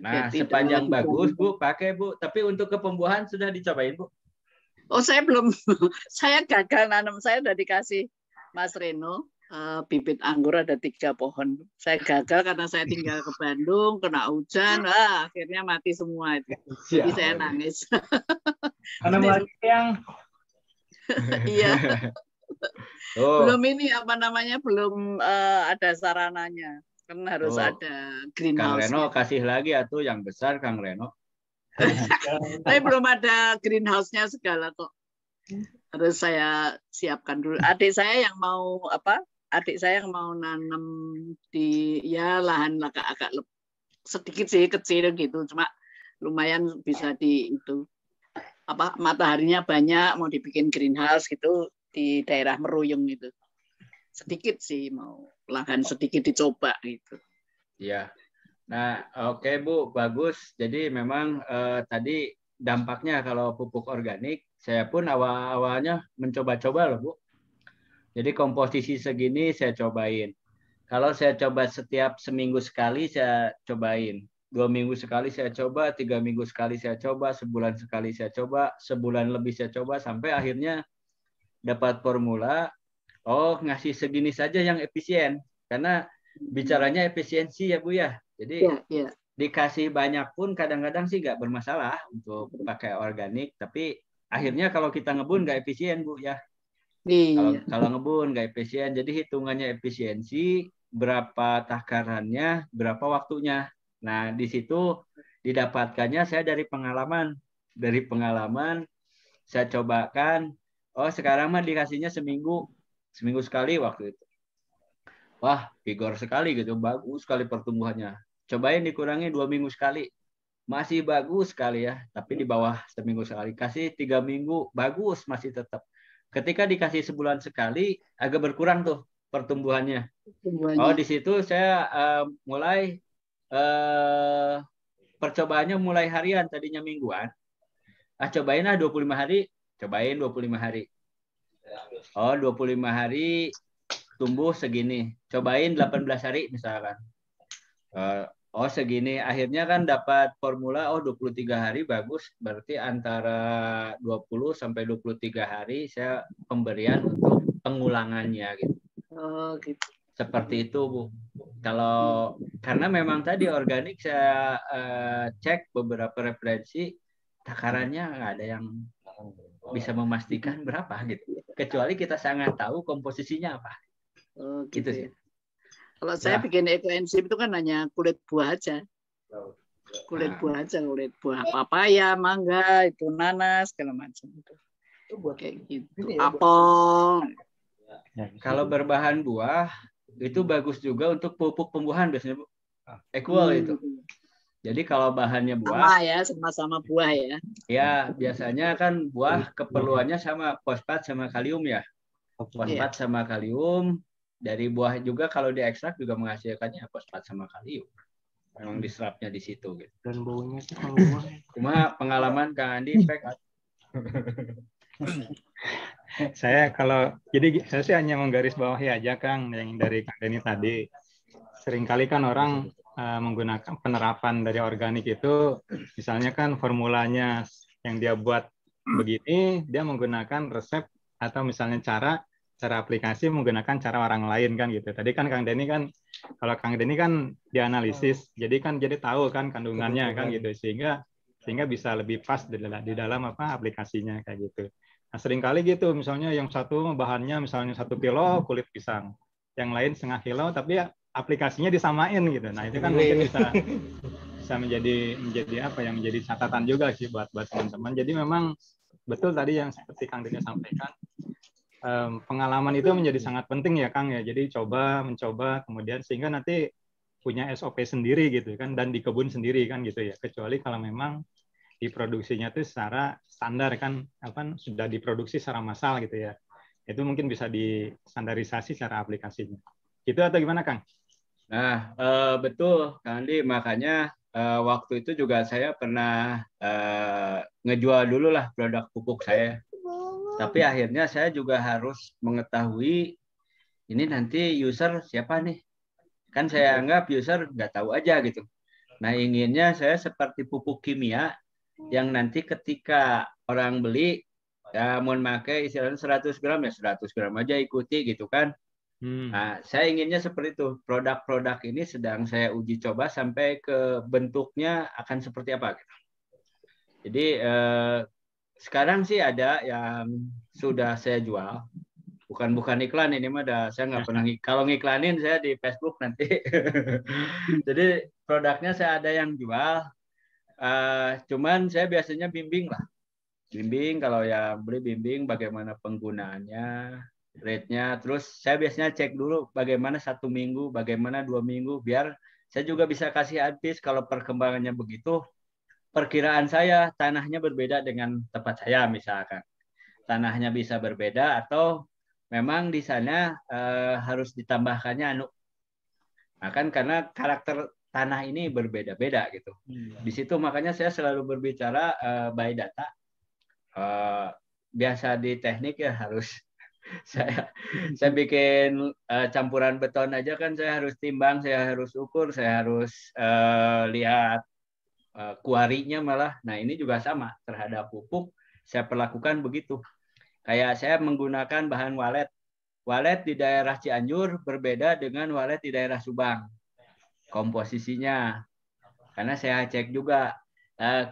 Nah, sepanjang bagus Bu, pakai Bu. Tapi untuk ke pembuahan sudah dicobain Bu? Oh, saya belum. Saya gagal nanam. Saya udah dikasih Mas Reno bibit anggur ada 3 pohon. Saya gagal karena saya tinggal ke Bandung, kena hujan, akhirnya mati semua itu. Jadi saya nangis. Karena lagi yang iya. Belum ini belum ada sarananya. Kan harus ada greenhouse. Kang Reno kasih lagi atuh yang besar Kang Reno. Tapi belum ada greenhouse-nya segala kok. Harus saya siapkan dulu. Adik saya yang mau adik saya yang mau nanam di ya lahan agak sedikit sih, kecil gitu, cuma lumayan bisa di itu apa mataharinya banyak, mau dibikin greenhouse gitu di daerah Meruyung itu. Sedikit sih, mau lahan sedikit dicoba gitu. Ya. Nah, oke Bu, bagus. Jadi memang tadi dampaknya kalau pupuk organik, saya pun awal-awalnya mencoba-coba loh Bu. Jadi komposisi segini saya cobain. Kalau saya coba setiap seminggu sekali saya cobain. 2 minggu sekali saya coba, 3 minggu sekali saya coba, sebulan sekali saya coba, sebulan lebih saya coba, sampai akhirnya dapat formula, oh ngasih segini saja yang efisien. Karena bicaranya efisiensi ya Bu ya. Jadi dikasih banyak pun kadang-kadang sih nggak bermasalah untuk pakai organik, tapi akhirnya kalau kita ngebun nggak efisien Bu ya. Kalau ngebun nggak efisien, jadi hitungannya efisiensi, berapa takarannya, berapa waktunya. Nah, di situ didapatkannya saya dari pengalaman. Dari pengalaman, saya cobakan, oh sekarang mah dikasihnya seminggu sekali waktu itu. Wah, vigor sekali gitu, bagus sekali pertumbuhannya. Cobain dikurangi 2 minggu sekali. Masih bagus sekali ya, tapi di bawah seminggu sekali. Kasih 3 minggu, bagus, masih tetap. Ketika dikasih sebulan sekali, agak berkurang tuh pertumbuhannya. Oh, di situ saya mulai percobaannya mulai harian, tadinya mingguan. Cobain lah 25 hari, cobain 25 hari. Oh, 25 hari tumbuh segini. Cobain 18 hari misalkan. Oh, segini. Akhirnya kan dapat formula, oh 23 hari bagus. Berarti antara 20 sampai 23 hari saya pemberian untuk pengulangannya gitu. Oh, gitu. Seperti itu, Bu. Kalau karena memang tadi organik saya cek beberapa referensi, takarannya nggak ada yang bisa memastikan berapa gitu. Kecuali kita sangat tahu komposisinya apa. Oh, gitu sih. Kalau saya bikin ekoenzim itu kan hanya kulit buah aja. Kulit buah aja, kulit buah papaya, mangga, itu nanas, segala macam itu. Kayak gitu. Apel. Kalau berbahan buah itu bagus juga untuk pupuk pembuahan biasanya Bu. Equal itu. Jadi kalau bahannya buah, sama buah ya. Ya, biasanya kan buah keperluannya sama fosfat sama kalium ya. Fosfat sama kalium, dari buah juga kalau diekstrak juga menghasilkannya fosfat sama kalium. Memang diserapnya di situ gitu. Dan baunya sih kalau buah. Cuma pengalaman Kang Andi saya sih hanya menggarisbawahi aja Kang yang dari Kang Denny tadi. Seringkali kan orang menggunakan penerapan dari organik itu, misalnya kan formulanya yang dia buat begini, dia menggunakan resep atau misalnya cara aplikasi menggunakan cara orang lain kan gitu. Tadi kan Kang Denny kan, kalau Kang Denny kan dianalisis, jadi tahu kan kandungannya kan gitu, sehingga bisa lebih pas di dalam apa aplikasinya kayak gitu. Nah seringkali gitu, misalnya yang satu bahannya misalnya 1 kilo kulit pisang, yang lain setengah kilo, tapi ya aplikasinya disamain gitu. Nah itu kan mungkin bisa menjadi apa yang menjadi catatan juga sih buat teman-teman. Jadi memang betul tadi yang seperti Kang Denny sampaikan, pengalaman itu menjadi sangat penting ya Kang ya. Jadi mencoba kemudian sehingga nanti punya SOP sendiri gitu kan, dan di kebun sendiri kan gitu ya. Kecuali kalau memang diproduksinya itu secara standar kan, sudah diproduksi secara massal gitu ya. Itu mungkin bisa distandarisasi secara aplikasinya. Gitu atau gimana Kang? Nah, betul Kang Andi, makanya waktu itu juga saya pernah ngejual dulu lah produk pupuk saya. Tapi akhirnya saya juga harus mengetahui ini nanti user siapa nih. Kan saya anggap user nggak tahu aja gitu. Nah, inginnya saya seperti pupuk kimia yang nanti ketika orang beli, ya mau pakai istilahnya 100 gram ya 100 gram aja ikuti gitu kan. Nah, saya inginnya seperti itu. Produk-produk ini sedang saya uji coba sampai ke bentuknya akan seperti apa. Jadi sekarang sih ada yang sudah saya jual. Bukan iklan ini mah saya nggak pernah. Kalau ngiklanin saya di Facebook nanti. Jadi produknya saya ada yang jual. Cuman saya biasanya bimbing lah. Bimbing kalau yang beli bimbing bagaimana penggunaannya. rate-nya. Terus saya biasanya cek dulu bagaimana 1 minggu, bagaimana 2 minggu, biar saya juga bisa kasih advice kalau perkembangannya begitu. Perkiraan saya tanahnya berbeda dengan tempat saya misalkan. Tanahnya bisa berbeda atau memang di sana harus ditambahkannya Nah, kan karena karakter tanah ini berbeda-beda gitu. Di situ makanya saya selalu berbicara by data. Biasa di teknik ya harus saya bikin campuran beton aja kan saya harus timbang, saya harus ukur, saya harus lihat kuarinya malah. Nah, ini juga sama terhadap pupuk saya perlakukan begitu. Kayak saya menggunakan bahan walet. Walet di daerah Cianjur berbeda dengan walet di daerah Subang. Komposisinya. Karena saya cek juga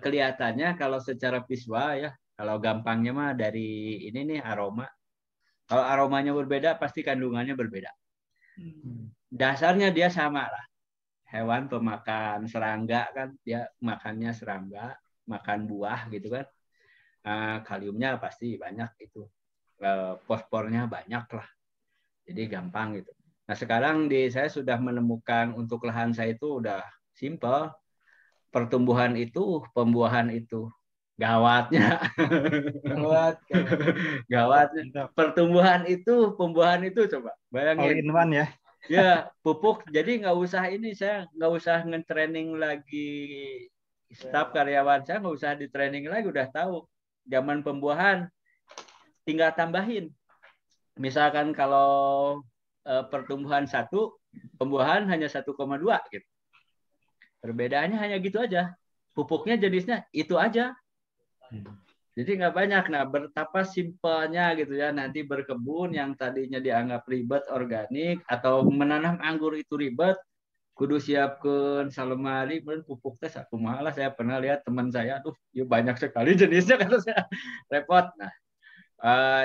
kelihatannya kalau secara visual ya, kalau gampangnya mah dari ini nih aroma. Kalau aromanya berbeda pasti kandungannya berbeda. Dasarnya dia sama lah. Hewan pemakan serangga kan, dia makannya serangga, makan buah gitu kan. Kaliumnya pasti banyak itu. Fosfornya banyak lah. Jadi gampang gitu. Nah, sekarang saya sudah menemukan untuk lahan saya itu udah simple. Pertumbuhan itu, pembuahan itu. Gawatnya. Gawatnya. Pertumbuhan itu, pembuahan itu coba. Bayangin. All in one ya. Ya, pupuk. Jadi nggak usah ini, saya nggak usah nge-training lagi staf karyawan. Saya nggak usah di-training lagi, udah tahu. Zaman pembuahan, tinggal tambahin. Misalkan kalau pertumbuhan 1, pembuahan hanya 1,2 gitu. Perbedaannya hanya gitu aja. Pupuknya jenisnya itu aja. Jadi nggak banyak. Nah, betapa simpelnya gitu ya. Nanti berkebun yang tadinya dianggap ribet organik atau menanam anggur itu ribet, kudu siapkan salemari pupuk tes aku malah saya pernah lihat teman saya, aduh, ya banyak sekali jenisnya kata saya repot. Nah,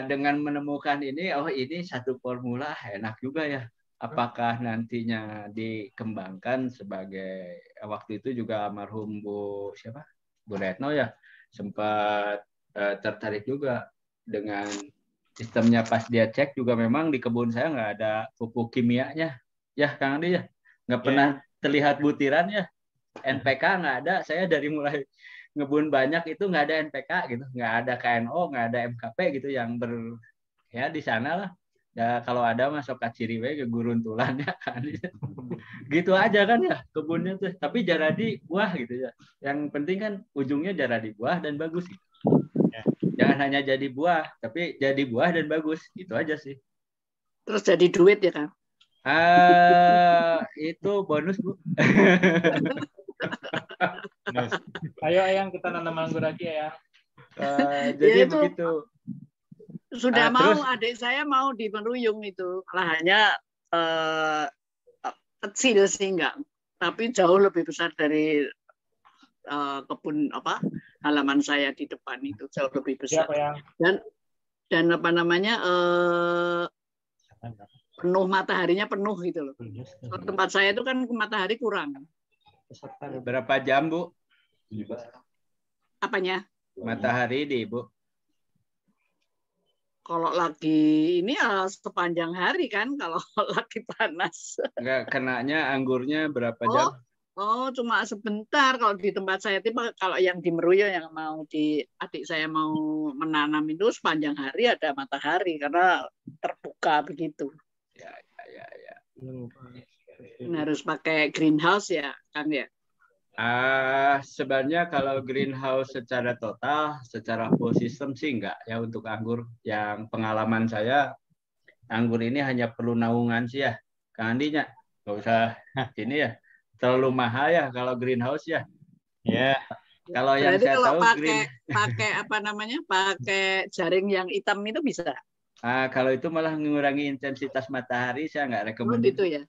dengan menemukan ini, oh ini satu formula enak juga ya. Apakah nantinya dikembangkan sebagai waktu itu juga almarhum Bu Retno ya sempat tertarik juga dengan sistemnya. Pas dia cek juga memang di kebun saya nggak ada pupuk kimianya ya Kang Andi ya, nggak pernah terlihat butiran ya, NPK nggak ada. Saya dari mulai ngebun banyak itu nggak ada NPK gitu, nggak ada KNO, nggak ada MKP gitu yang ya di sana lah. Ya kalau ada masuk kaciri we ke guruntulannya kan. Gitu aja kan ya kebunnya tuh. Tapi jaradi buah gitu ya. Yang penting kan ujungnya jaradi buah dan bagus gitu. Jangan hanya jadi buah, tapi jadi buah dan bagus. Itu aja sih. Terus jadi duit ya, Kang? Itu bonus, Bu. Ayo Ayang kita nanam anggur lagi ya. Jadi ya begitu. Sudah mau terus, adik saya mau di Meruyung itu lahannya kecil sih enggak, tapi jauh lebih besar dari kebun halaman saya di depan itu, jauh lebih besar. Siapa yang? Dan apa namanya penuh, mataharinya penuh gitu loh. Tempat saya itu kan matahari kurang. Berapa jam, Bu? Apanya? Matahari di Bu. Kalau lagi ini ya sepanjang hari kan, kalau lagi panas. Enggak, kenanya anggurnya berapa jam? Oh, cuma sebentar kalau di tempat saya. Kalau yang di Meruyo yang mau adik saya mau menanam itu sepanjang hari ada matahari karena terbuka begitu. Ya. Harus pakai greenhouse ya, kan ya? Sebenarnya kalau greenhouse secara total, secara full system sih enggak ya untuk anggur. Yang pengalaman saya, anggur ini hanya perlu naungan sih ya. Kang Andinya, nggak usah ini ya. Terlalu mahal ya kalau greenhouse ya. Ya. Kalau yang saya kalau tahu pakai apa namanya? Pakai jaring yang hitam itu bisa. Kalau itu malah mengurangi intensitas matahari, saya nggak rekomend. Oh gitu ya.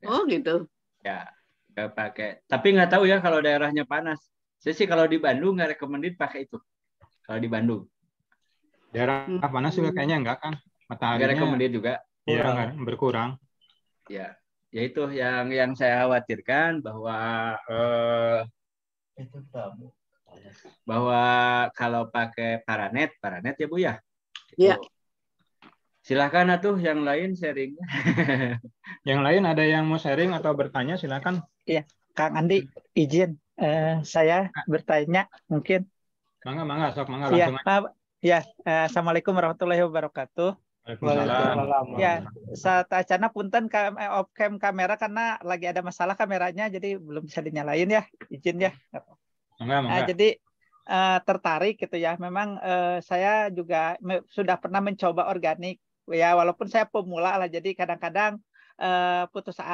Oh gitu. Ya. Pakai, tapi nggak tahu ya kalau daerahnya panas. Saya sih kalau di Bandung nggak rekomendin pakai itu. Kalau di Bandung. Daerah panas juga kayaknya enggak kan? Mataharinya. Nggak rekomendin juga. Iya, berkurang. Ya, itu yang saya khawatirkan bahwa kalau pakai paranet ya Bu ya. Iya. Silakan atuh yang lain sharingnya. Yang lain ada yang mau sharing atau bertanya, silakan. Iya, Kang Andi, izin saya bertanya mungkin. Mangga, sok mangga Iya, langsung aja. ya. Assalamualaikum warahmatullahi wabarakatuh. Waalaikumsalam. Ya, saat acana punten off cam kamera karena lagi ada masalah kameranya, jadi belum bisa dinyalain ya, izin ya. Mangga. Jadi tertarik gitu ya. Memang saya juga sudah pernah mencoba organik ya, walaupun saya pemula lah. Jadi kadang-kadang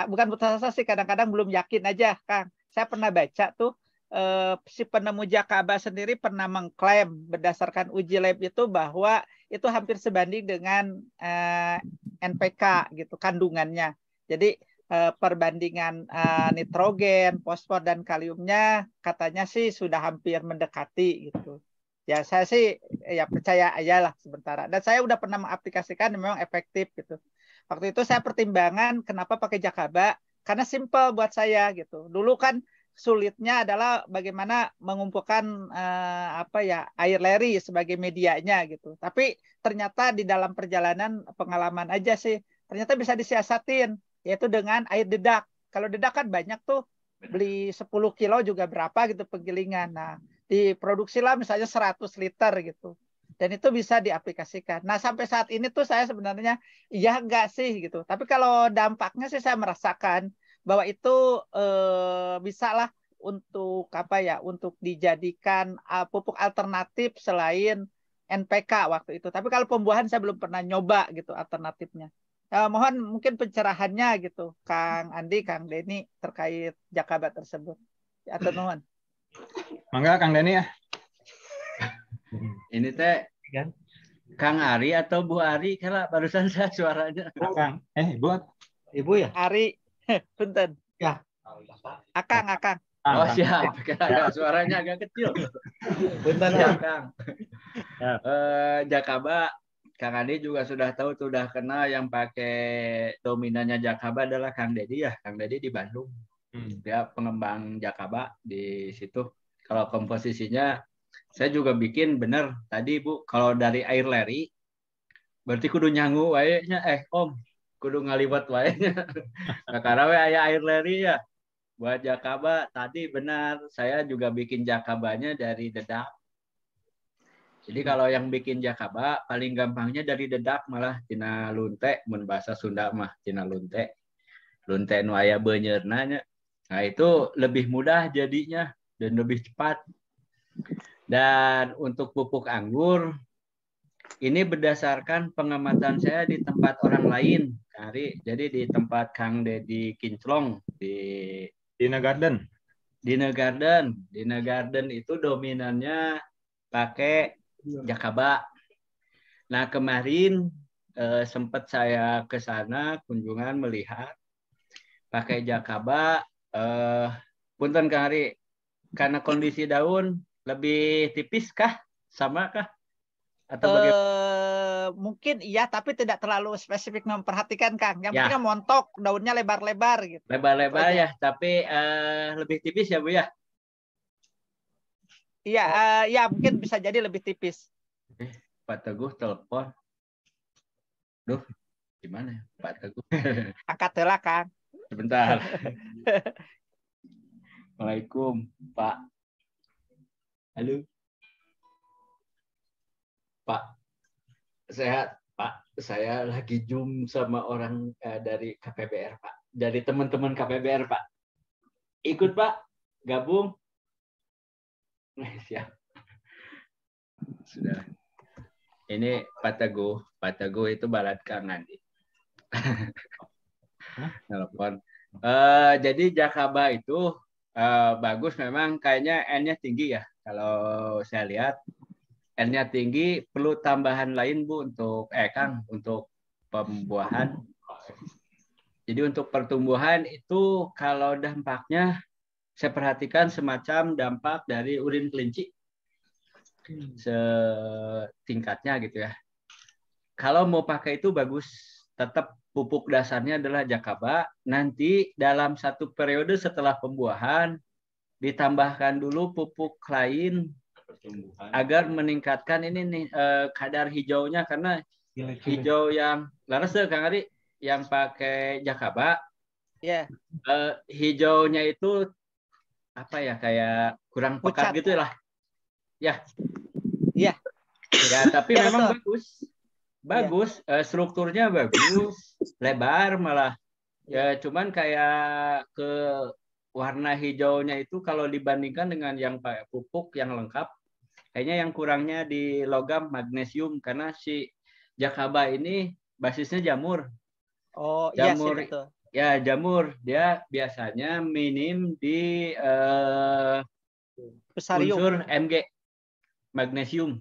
bukan putus asa sih, kadang-kadang belum yakin aja, Kang. Saya pernah baca tuh si penemu Jakaba sendiri pernah mengklaim berdasarkan uji lab itu bahwa itu hampir sebanding dengan NPK gitu kandungannya. Jadi perbandingan nitrogen, fosfor dan kaliumnya katanya sih sudah hampir mendekati gitu. Ya saya sih ya percaya aja lah sementara. Dan saya udah pernah mengaplikasikan memang efektif gitu. Waktu itu saya pertimbangan kenapa pakai Jakaba karena simple buat saya gitu. Dulu kan sulitnya adalah bagaimana mengumpulkan air leri sebagai medianya gitu. Tapi ternyata di dalam perjalanan pengalaman aja sih ternyata bisa disiasatin, yaitu dengan air dedak. Kalau dedak kan banyak tuh, beli 10 kilo juga berapa gitu penggilingan. Nah, diproduksilah misalnya 100 liter gitu. Dan itu bisa diaplikasikan. Nah, sampai saat ini tuh saya sebenarnya iya enggak sih gitu. Tapi kalau dampaknya sih saya merasakan bahwa itu bisa lah untuk untuk dijadikan pupuk alternatif selain NPK waktu itu. Tapi kalau pembuahan saya belum pernah nyoba gitu alternatifnya. Mohon mungkin pencerahannya gitu, Kang Andi, Kang Denny terkait Jakaba tersebut. Atau mohon. Mangga Kang Denny ya. Ini teh Kang Ari atau Bu Ari? Kalau barusan saya suaranya. Kang, Ibu ya? Ari, punten. Ya. Akang. Oh siap, suaranya agak kecil. Punten ya Kang. Jakaba, Kang Andi juga sudah tahu, sudah kenal yang pakai dominannya Jakaba adalah Kang Dedi ya. Kang Dedi di Bandung. Dia pengembang Jakaba di situ. Kalau komposisinya, saya juga bikin bener. Tadi Bu, kalau dari air leri, berarti kudu nyangu wayanya. Om, kudu ngaliwat wayanya. Karena air leri ya. Buat Jakaba, tadi benar. Saya juga bikin Jakabanya dari dedak. Jadi kalau yang bikin Jakaba, paling gampangnya dari dedak malah tina lunte. Mun bahasa Sunda mah tina lunte. Lunte nu aya beunyeurna. Nah itu lebih mudah jadinya dan lebih cepat. Dan untuk pupuk anggur, ini berdasarkan pengamatan saya di tempat orang lain. Jadi di tempat Kang Dedi Kinclong di Dina Garden. Dina Garden itu dominannya pakai Jakaba. Nah kemarin sempat saya ke sana kunjungan melihat pakai Jakaba. Punten Kang Ari, karena kondisi daun lebih tipis kah? Sama kah? Atau bagaimana? Mungkin iya, tapi tidak terlalu spesifik memperhatikan Kang. Yang penting montok, daunnya lebar-lebar gitu. Lebar-lebar ya, tapi lebih tipis ya Bu ya? Iya, ya mungkin bisa jadi lebih tipis. Pak Teguh telepon. Duh, gimana ya Pak Teguh? Angkatlah Kang. Sebentar. Assalamualaikum Pak. Halo. Pak, sehat Pak. Saya lagi Zoom sama orang dari KPBR Pak. Dari teman-teman KPBR Pak. Ikut Pak, gabung. Siap. Sudah. Ini Pak Teguh. Pak Teguh itu balad Kang Andi. Telepon. Jadi Jakaba itu bagus memang, kayaknya N-nya tinggi ya. Kalau saya lihat N-nya tinggi, perlu tambahan lain Bu untuk Kang untuk pembuahan. Jadi untuk pertumbuhan itu kalau dampaknya saya perhatikan semacam dampak dari urin kelinci. Setingkatnya gitu ya. Kalau mau pakai itu bagus, tetap pupuk dasarnya adalah Jakaba. Nanti dalam satu periode setelah pembuahan ditambahkan dulu pupuk lain agar meningkatkan ini nih kadar hijaunya, karena hijau yang laras deh Kang Ari, yang pakai jakaba. Ya. Hijaunya itu apa ya, kayak kurang pekat Pucat. gitu lah. Ya. Iya. Ya, tapi Ya, memang betul. bagus. Strukturnya bagus, lebar malah. Ya, cuman kayak ke warna hijaunya itu kalau dibandingkan dengan yang pakai pupuk yang lengkap, kayaknya yang kurangnya di logam magnesium, karena si jakaba ini basisnya jamur. Oh, iya sih Jamur, betul. ya jamur. Dia biasanya minim di Fusarium. unsur Mg, magnesium.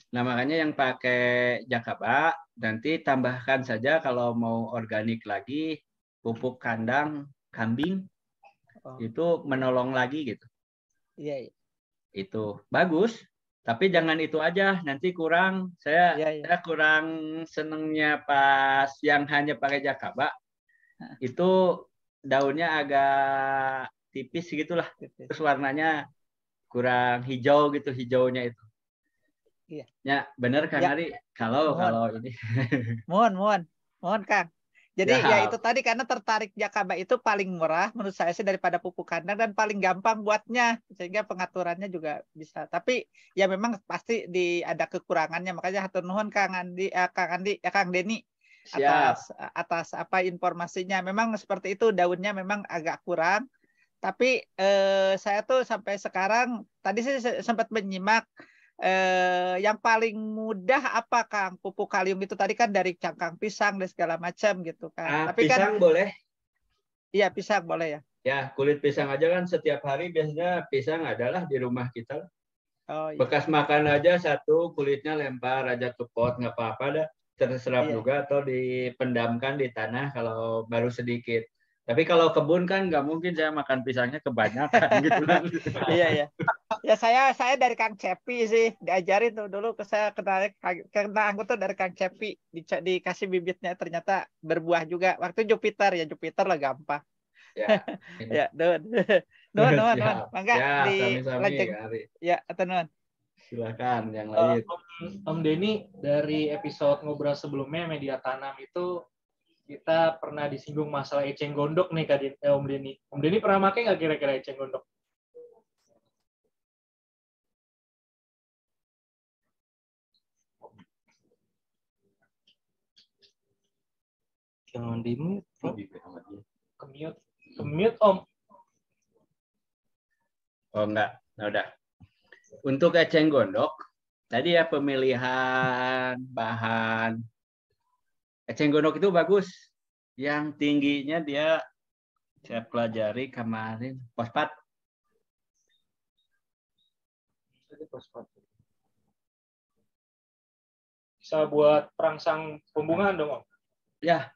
Nah, makanya yang pakai jakaba nanti tambahkan saja kalau mau organik lagi pupuk kandang kambing, itu menolong lagi gitu. Iya. Itu bagus, tapi jangan itu aja, nanti kurang. Saya kurang senengnya pas yang hanya pakai jakaba. Itu daunnya agak tipis gitulah. Terus warnanya kurang hijau gitu, hijaunya itu. Iya. Ya, benar Kang Ari. Kalau ini. Mohon Kang. Jadi ya itu tadi, karena tertarik jakaba itu paling murah menurut saya sih daripada pupuk kandang, dan paling gampang buatnya, sehingga pengaturannya juga bisa. Tapi ya memang pasti ada kekurangannya, makanya hatur nuhun Kang Andi, Kang Denny atas apa informasinya. Memang seperti itu, daunnya memang agak kurang. Tapi saya tuh sampai sekarang tadi saya sempat menyimak yang paling mudah apa Kang, pupuk kalium itu tadi kan dari cangkang pisang dan segala macam gitu kan. Tapi pisang kan, boleh. Iya, pisang boleh ya. Ya, kulit pisang aja kan setiap hari biasanya pisang adalah di rumah kita. Oh, iya. Bekas makan aja satu, kulitnya lempar aja ke pot, nggak apa-apa dah. Terserap juga, atau dipendamkan di tanah kalau baru sedikit. Tapi kalau kebun kan nggak mungkin saya makan pisangnya kebanyakan gitu. Iya. Ya saya dari Kang Cepi sih diajarin tuh dulu, saya kena aku tuh dari Kang Cepi, dikasih bibitnya ternyata berbuah juga. Waktu Jupiter lah gampang. Ya, Don. Mangga dilanjut. Ya, teman. Silakan yang lain. Om Denny, dari episode ngobrol sebelumnya media tanam itu kita pernah disinggung masalah eceng gondok nih Om Denny. Om Denny pernah pakai nggak kira-kira eceng gondok? Jangan dimut. Kemute Om. Oh enggak, nah, udah. Untuk eceng gondok, tadi ya pemilihan bahan. Eceng gondok itu bagus. Yang tingginya dia, saya pelajari kemarin, fosfat. Bisa buat perangsang pembungaan dong Om? Ya.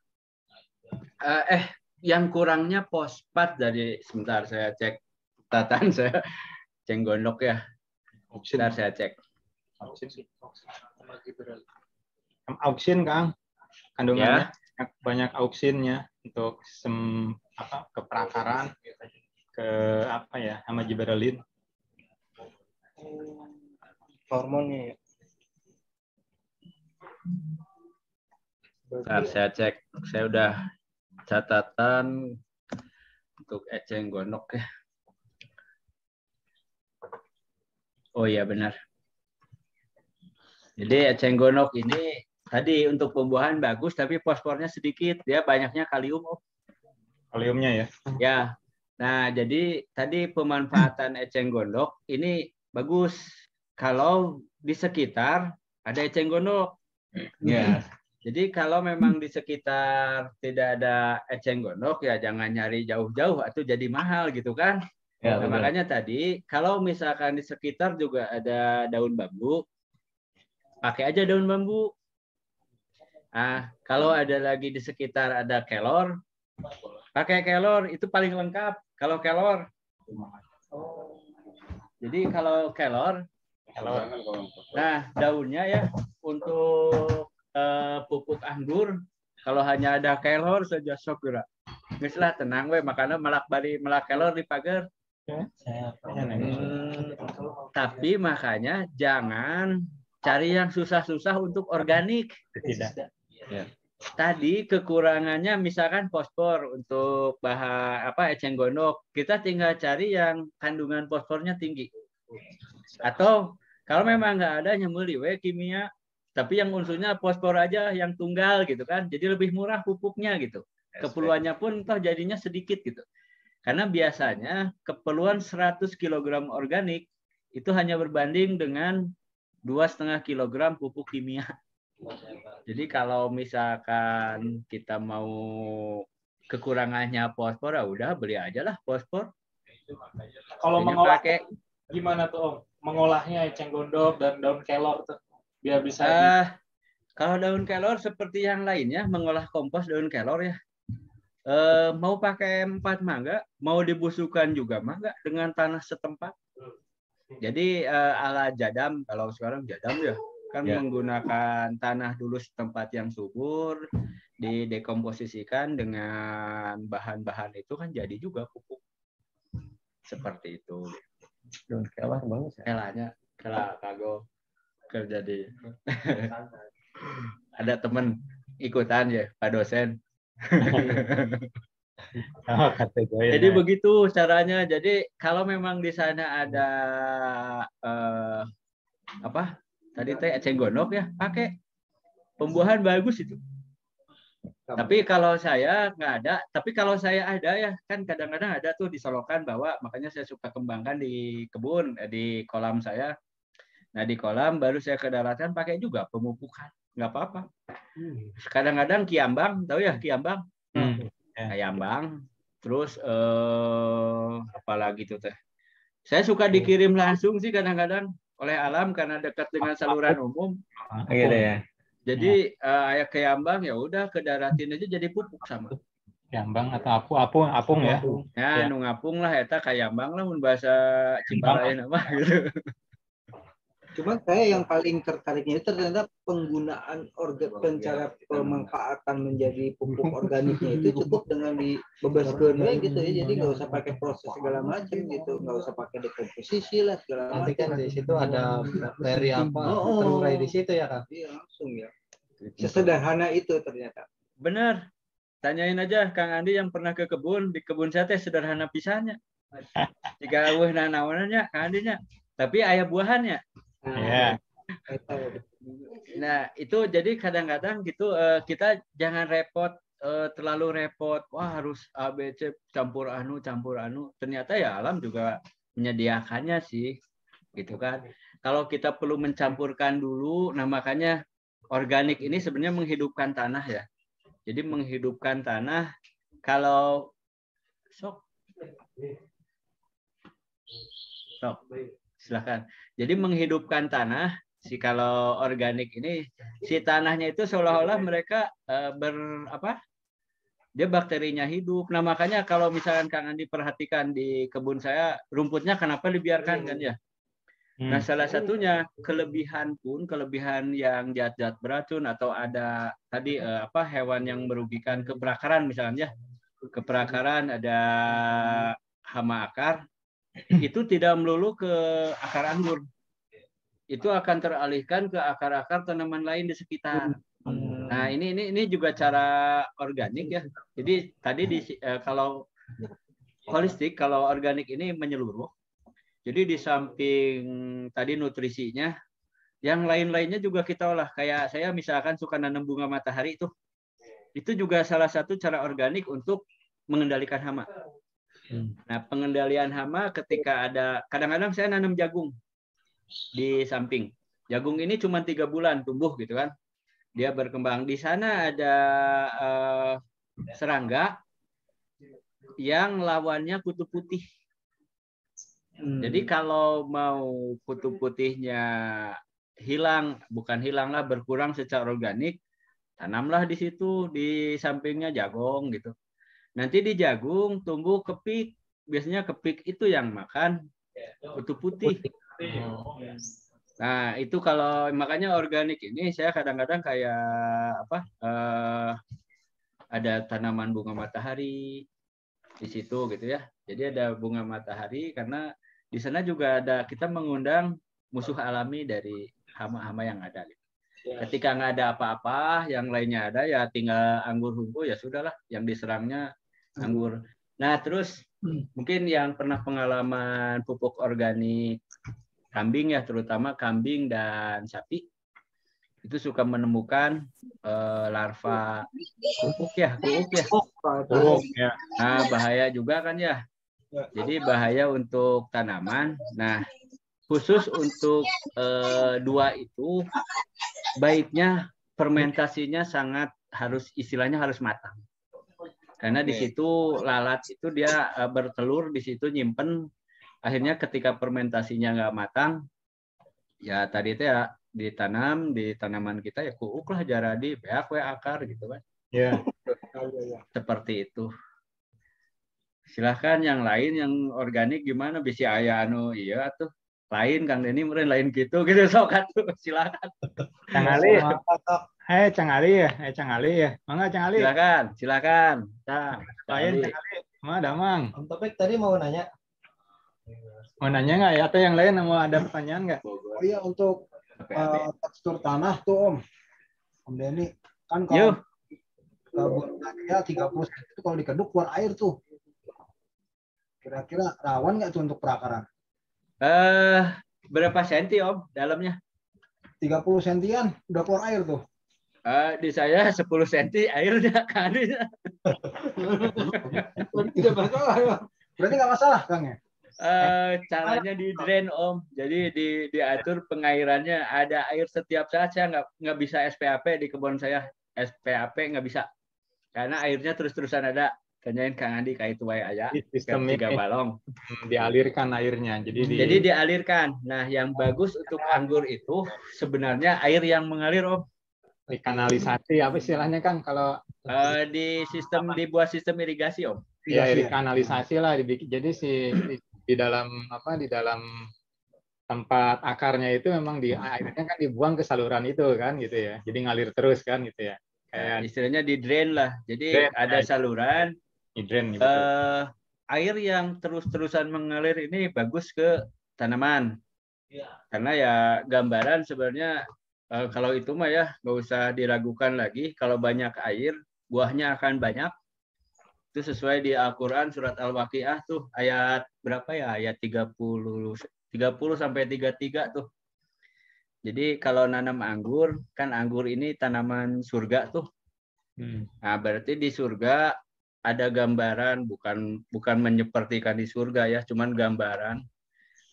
Yang kurangnya fosfat dari, sebentar saya cek catatan saya, eceng gondok ya. Sebentar saya cek. Auksin Kang, kandungannya banyak auksinnya untuk keperakaran, ke sama giberelin. Hormonnya ya. Bentar, saya cek. Saya udah catatan untuk eceng gondok ya. Oh iya benar. Jadi eceng gondok ini tadi untuk pembuahan bagus, tapi fosfornya sedikit. Dia banyaknya kalium. Kaliumnya ya. Ya. Nah, jadi tadi pemanfaatan eceng gondok ini bagus kalau di sekitar ada eceng gondok. Ya. Jadi kalau memang di sekitar tidak ada eceng gondok, ya jangan nyari jauh-jauh atau jadi mahal gitu kan. Ya, nah, makanya tadi kalau misalkan di sekitar juga ada daun bambu, pakai aja daun bambu. Nah, kalau ada lagi di sekitar ada kelor, pakai kelor, itu paling lengkap kalau kelor. Jadi kalau kelor, nah daunnya ya untuk pupuk anggur, kalau hanya ada kelor saja sok gerak. Mislah tenang we, makanya melak kelor di pagar. Tapi makanya jangan cari yang susah-susah untuk organik. Tidak. Ya. Tadi kekurangannya misalkan fosfor untuk bahan eceng gondok, kita tinggal cari yang kandungan fosfornya tinggi. Atau kalau memang nggak ada nyembeli kimia, tapi yang unsurnya fosfor aja yang tunggal gitu kan, jadi lebih murah pupuknya gitu. Keperluannya pun toh jadinya sedikit gitu. Karena biasanya keperluan 100 kg organik itu hanya berbanding dengan 2,5 kg pupuk kimia. Jadi kalau misalkan kita mau kekurangannya fosfor, ya udah beli aja lah fosfor. Kalau mengolah gimana tuh Om? Mengolahnya eceng gondok dan daun kelor tuh biar bisa. Kalau daun kelor seperti yang lainnya, mengolah kompos daun kelor ya. Mau pakai 4 mangga, mau dibusukan juga mangga dengan tanah setempat. Jadi ala jadam, kalau sekarang jadam ya. Kan menggunakan tanah dulu setempat yang subur, didekomposisikan dengan bahan-bahan itu kan jadi juga pupuk. Seperti itu. Daun kelor bagus ya. Kelanya, kago kerja di. Ada teman ikutan ya, Pak dosen. Jadi begitu caranya. Jadi kalau memang di sana ada tadi eceng gondok ya, pakai pembuahan bagus itu. Tapi kalau saya nggak ada, tapi kalau saya ada ya kan kadang-kadang ada tuh disolokan bawa, makanya saya suka kembangkan di kebun, di kolam saya. Nah di kolam baru saya ke daratan pakai juga pemupukan, nggak apa-apa. Kadang-kadang kiambang, tahu ya kiambang? Kiambang, terus apalagi tuh teh. Saya suka dikirim langsung sih kadang-kadang oleh alam karena dekat dengan saluran umum. Gitu ya. Jadi kayak kiambang ya udah ke daratin aja jadi pupuk sama. Kiambang atau apung ya. Ya, nu ngapung lah eta kiambang lah mun bahasa Cipalain apa gitu. Cuma saya yang paling tertariknya itu ternyata penggunaan cara pemanfaatan menjadi pupuk organiknya itu cukup dengan dibebaskan gitu ya. Jadi nggak usah pakai proses segala macam gitu, nggak usah pakai dekomposisi lah segala macam. Nanti kan di situ ada bakteri apa terurai di situ ya Kak? Iya langsung ya. Sesederhana itu ternyata. Benar. Tanyain aja Kang Andi yang pernah ke kebun, di kebun saya teh sederhana pisannya. Jika eueuh naonannya Kang Andinya, tapi aya buahannya. Iya. Nah, itu jadi kadang-kadang gitu kita jangan repot terlalu repot. Wah, harus A B C campur anu. Ternyata ya alam juga menyediakannya sih. Gitu kan. Kalau kita perlu mencampurkan dulu, nah makanya organik ini sebenarnya menghidupkan tanah ya. Jadi menghidupkan tanah kalau sok silakan. Jadi menghidupkan tanah, kalau organik ini si tanahnya itu seolah-olah mereka dia bakterinya hidup. Nah makanya kalau misalkan Kang Andi perhatikan di kebun saya, rumputnya kenapa dibiarkan kan ya? Nah salah satunya kelebihan yang zat-zat beracun atau ada tadi hewan yang merugikan keperakaran misalnya, keperakaran ada hama akar. Itu tidak melulu ke akar anggur. Itu akan teralihkan ke akar-akar tanaman lain di sekitar. Nah, ini juga cara organik ya. Jadi tadi kalau holistik, kalau organik ini menyeluruh. Jadi di samping tadi nutrisinya, yang lain-lainnya juga kita olah. Kayak saya misalkan suka nanam bunga matahari itu juga salah satu cara organik untuk mengendalikan hama. Nah, pengendalian hama ketika ada, kadang-kadang saya nanam jagung di samping. Jagung ini cuma 3 bulan tumbuh gitu kan. Dia berkembang. Di sana ada serangga yang lawannya kutu putih. Jadi kalau mau kutu putihnya berkurang secara organik, tanamlah di situ di sampingnya jagung gitu. Nanti di jagung tumbuh kepik. Biasanya kepik itu yang makan kutu putih. Nah, itu kalau makanya organik ini saya kadang-kadang kayak ada tanaman bunga matahari di situ gitu ya. Jadi ada bunga matahari karena di sana juga ada kita mengundang musuh alami dari hama-hama yang ada. Ketika nggak ada apa-apa, yang lainnya ada, ya tinggal anggur ungu, ya sudahlah, yang diserangnya anggur. Nah, terus mungkin yang pernah pengalaman pupuk organik kambing ya, terutama kambing dan sapi, itu suka menemukan larva kuuk ya. Nah, bahaya juga kan ya. Jadi bahaya untuk tanaman. Nah, khusus untuk dua itu, baiknya fermentasinya istilahnya harus matang. Karena di situ lalat itu dia bertelur, di situ nyimpen. Akhirnya ketika fermentasinya nggak matang, ya tadi itu ya ditanam di tanaman kita ya kuuk lah jaradi, beak we akar gitu kan. Ya. Seperti itu. Silahkan yang lain yang organik gimana bisa aya anu iya tuh. Lain Kang Denny meureun lain gitu sok atuh silakan. Cang Ali. Cang Ali ya. Cang Ali ya. Mangga Cang Ali. Silakan. Cang. Lain Cang Ali. Mah Damang. Om Topik tadi mau nanya. Mau nanya nggak ya? Atau yang lain mau ada pertanyaan nggak? Oh iya, untuk tekstur tanah tuh Om Denny kan kalau ya 30 cm itu kalau dikeduk keluar air tuh. Kira-kira rawan nggak tuh untuk perakaran? Berapa senti Om dalamnya? 30 sentian udah keluar air tuh. Di saya 10 senti airnya kan. Tidak masalah ya. Berarti nggak masalah Kang ya? Caranya di drain Om. Jadi diatur pengairannya, ada air setiap saat. Saya nggak bisa SPAP di kebun saya. SPAP nggak bisa. Karena airnya terus-terusan ada. Tanyain Kang Andi kayak itu wae aya. Sistem 3 balong. Dialirkan airnya. Jadi dialirkan. Nah, yang bagus untuk anggur itu sebenarnya air yang mengalir Om. Kanalisasi apa istilahnya Kang kalau dibuat sistem irigasi Om. Ya, kanalisasi lah dibikin. Jadi di dalam tempat akarnya itu memang airnya kan dibuang ke saluran itu kan gitu ya. Jadi ngalir terus kan gitu ya. Kayak istilahnya di drain lah. Jadi ada saluran. Di drain. Air yang terus-terusan mengalir ini bagus ke tanaman. Karena ya gambaran sebenarnya kalau itu mah ya nggak usah diragukan lagi. Kalau banyak air, buahnya akan banyak. Itu sesuai di Al-Quran surat Al-Waqiah tuh ayat berapa ya? Ayat 30 sampai 33 tuh. Jadi kalau nanam anggur, kan anggur ini tanaman surga tuh. Nah, berarti di surga ada gambaran, bukan menyepertikan di surga ya, cuman gambaran.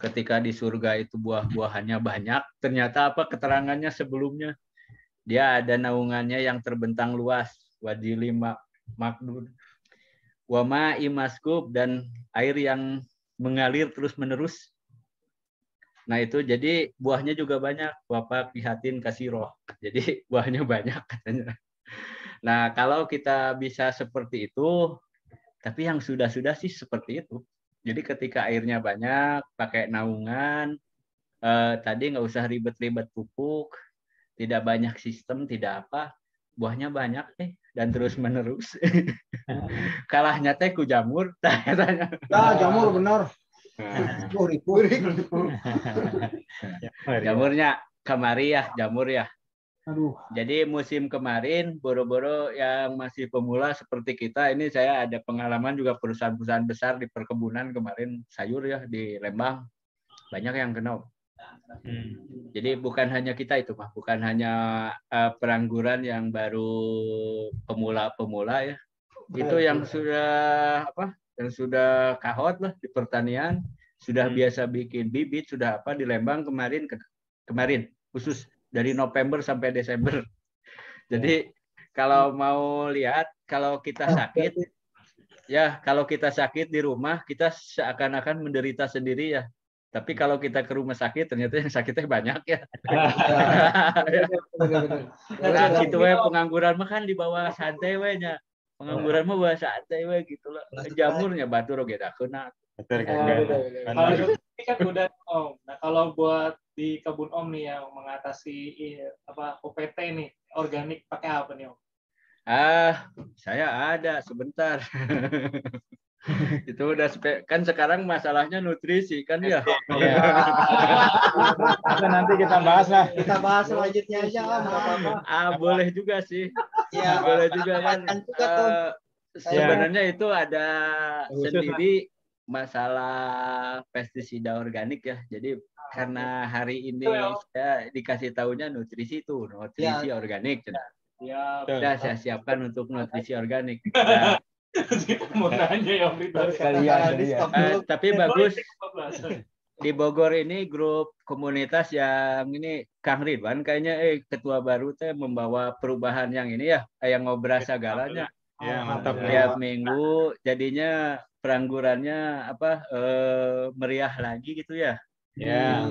Ketika di surga itu buah-buahannya banyak, ternyata apa keterangannya sebelumnya? Dia ada naungannya yang terbentang luas, wadili makdud, wama imaskub, dan air yang mengalir terus-menerus. Nah itu jadi buahnya juga banyak, wapak pihatin kasiroh. Jadi buahnya banyak katanya. Nah kalau kita bisa seperti itu, tapi yang sudah-sudah sih seperti itu. Jadi ketika airnya banyak, pakai naungan, tadi nggak usah ribet-ribet pupuk, tidak banyak sistem, tidak apa, buahnya banyak dan terus-menerus. Kalahnya teh ku jamur. Jamur benar. Jamurnya kemari ya, jamur ya. Aduh. Jadi musim kemarin, boro-boro yang masih pemula seperti kita, ini saya ada pengalaman juga perusahaan-perusahaan besar di perkebunan kemarin sayur ya di Lembang, banyak yang kena. Jadi bukan hanya kita itu mah, bukan hanya perangguran yang baru pemula-pemula ya, itu yang sudah yang sudah kahot lah di pertanian, sudah biasa bikin bibit, sudah di Lembang kemarin khusus dari November sampai Desember. Jadi kalau mau lihat, kalau kita sakit, ya kalau kita sakit di rumah, kita seakan-akan menderita sendiri ya. Tapi kalau kita ke rumah sakit, ternyata yang sakitnya banyak ya. Nah gitu we pengangguran mah kan di bawah santai we nya. Pengangguran mah bawah santai we gitu loh. Jamurnya batur oge da keuna. Kalau ini kan udah Om. Nah kalau buat di kebun Om nih yang mengatasi OPT nih, organik pakai apa nih Om? Saya ada sebentar. Itu udah kan sekarang masalahnya nutrisi kan ya. Iya. Itu nanti kita bahas lah. Kita bahas selanjutnya aja Om. Boleh juga sih. Iya, boleh juga kan. Sebenarnya itu ada sendiri masalah pestisida organik ya. Jadi karena hari ini saya dikasih tahunya nutrisi organik. Ya, sudah saya siapkan untuk nutrisi organik. Nah, mau nanya ya tapi bagus di Bogor ini grup komunitas yang ini Kang Ridwan kayaknya ketua baru teh membawa perubahan yang ini ya, yang ngobrol segalanya. Ya, mantap. Tiap minggu jadinya peranggurannya meriah lagi gitu ya. Ya,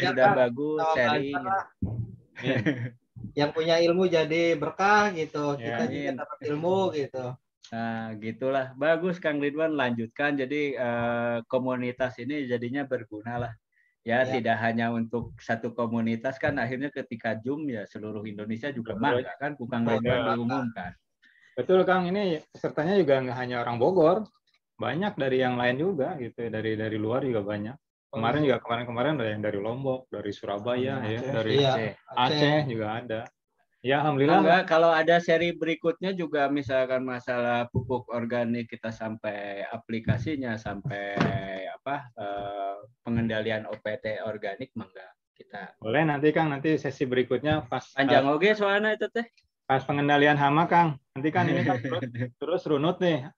sudah bagus sharing. Yang punya ilmu jadi berkah gitu. Kita juga dapat ilmu gitu. Nah, gitulah. Bagus Kang Ridwan, lanjutkan. Jadi komunitas ini jadinya berguna lah. Ya, tidak hanya untuk satu komunitas kan, akhirnya ketika Zoom ya seluruh Indonesia juga bangga kan, Kang Ridwan diumumkan. Betul Kang, ini pesertanya juga nggak hanya orang Bogor, banyak dari yang lain juga gitu, dari luar juga banyak. Kemarin ada yang dari Lombok, dari Surabaya, dari Aceh juga ada. Ya, alhamdulillah. Enggak, kalau ada seri berikutnya juga misalkan masalah pupuk organik kita sampai aplikasinya, sampai pengendalian OPT organik, mangga kita. Boleh nanti Kang, nanti sesi berikutnya pas panjang oke soalnya itu teh. Pas pengendalian hama Kang. Nanti kan ini kan terus runut nih.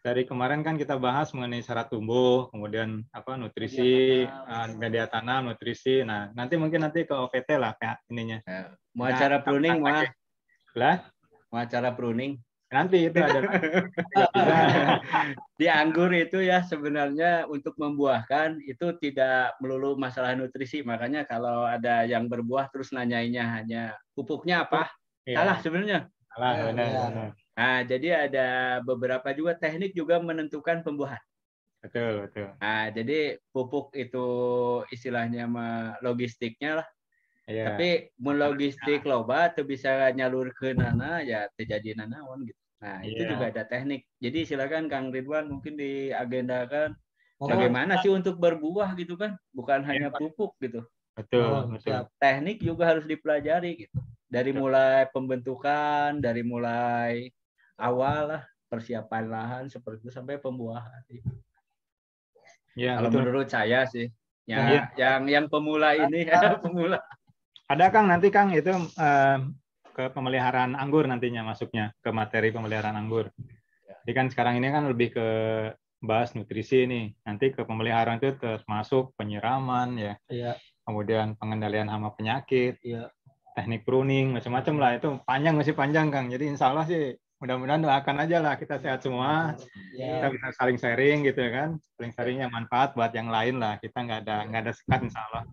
Dari kemarin kan kita bahas mengenai syarat tumbuh, kemudian nutrisi, media tanam, nutrisi. Nah, nanti mungkin ke OPT lah kayak ininya. Mau acara pruning mau acara pruning. Nanti itu ada. Di anggur itu ya sebenarnya untuk membuahkan itu tidak melulu masalah nutrisi. Makanya kalau ada yang berbuah terus nanyainnya hanya pupuknya apa? Salah sebenarnya. Salah, benar. Nah, jadi ada beberapa juga teknik juga menentukan pembuahan. Betul. Nah, jadi pupuk itu istilahnya logistiknya lah. Yeah. Tapi logistik loba tuh bisa nyalur ke nana ya terjadi nanaon gitu. Nah, itu juga ada teknik. Jadi silakan Kang Ridwan mungkin diagendakan bagaimana sih untuk berbuah gitu kan, bukan hanya pupuk gitu. Betul. Teknik juga harus dipelajari gitu. Dari mulai pembentukan, dari mulai awal lah persiapan lahan seperti itu sampai pembuahan. Ya, kalau menurut saya sih, yang pemula ini pemula. Ada Kang nanti Kang itu ke pemeliharaan anggur nantinya masuknya ke materi pemeliharaan anggur. Jadi kan sekarang ini kan lebih ke bahas nutrisi nih. Nanti ke pemeliharaan itu termasuk penyiraman ya. Kemudian pengendalian hama penyakit. Teknik pruning macam-macam lah, itu masih panjang Kang. Jadi insya Allah sih mudah-mudahan doakan aja lah kita sehat semua, kita bisa saling sharing gitu ya kan, saling sharingnya manfaat buat yang lain lah, kita nggak ada sekat insya Allah.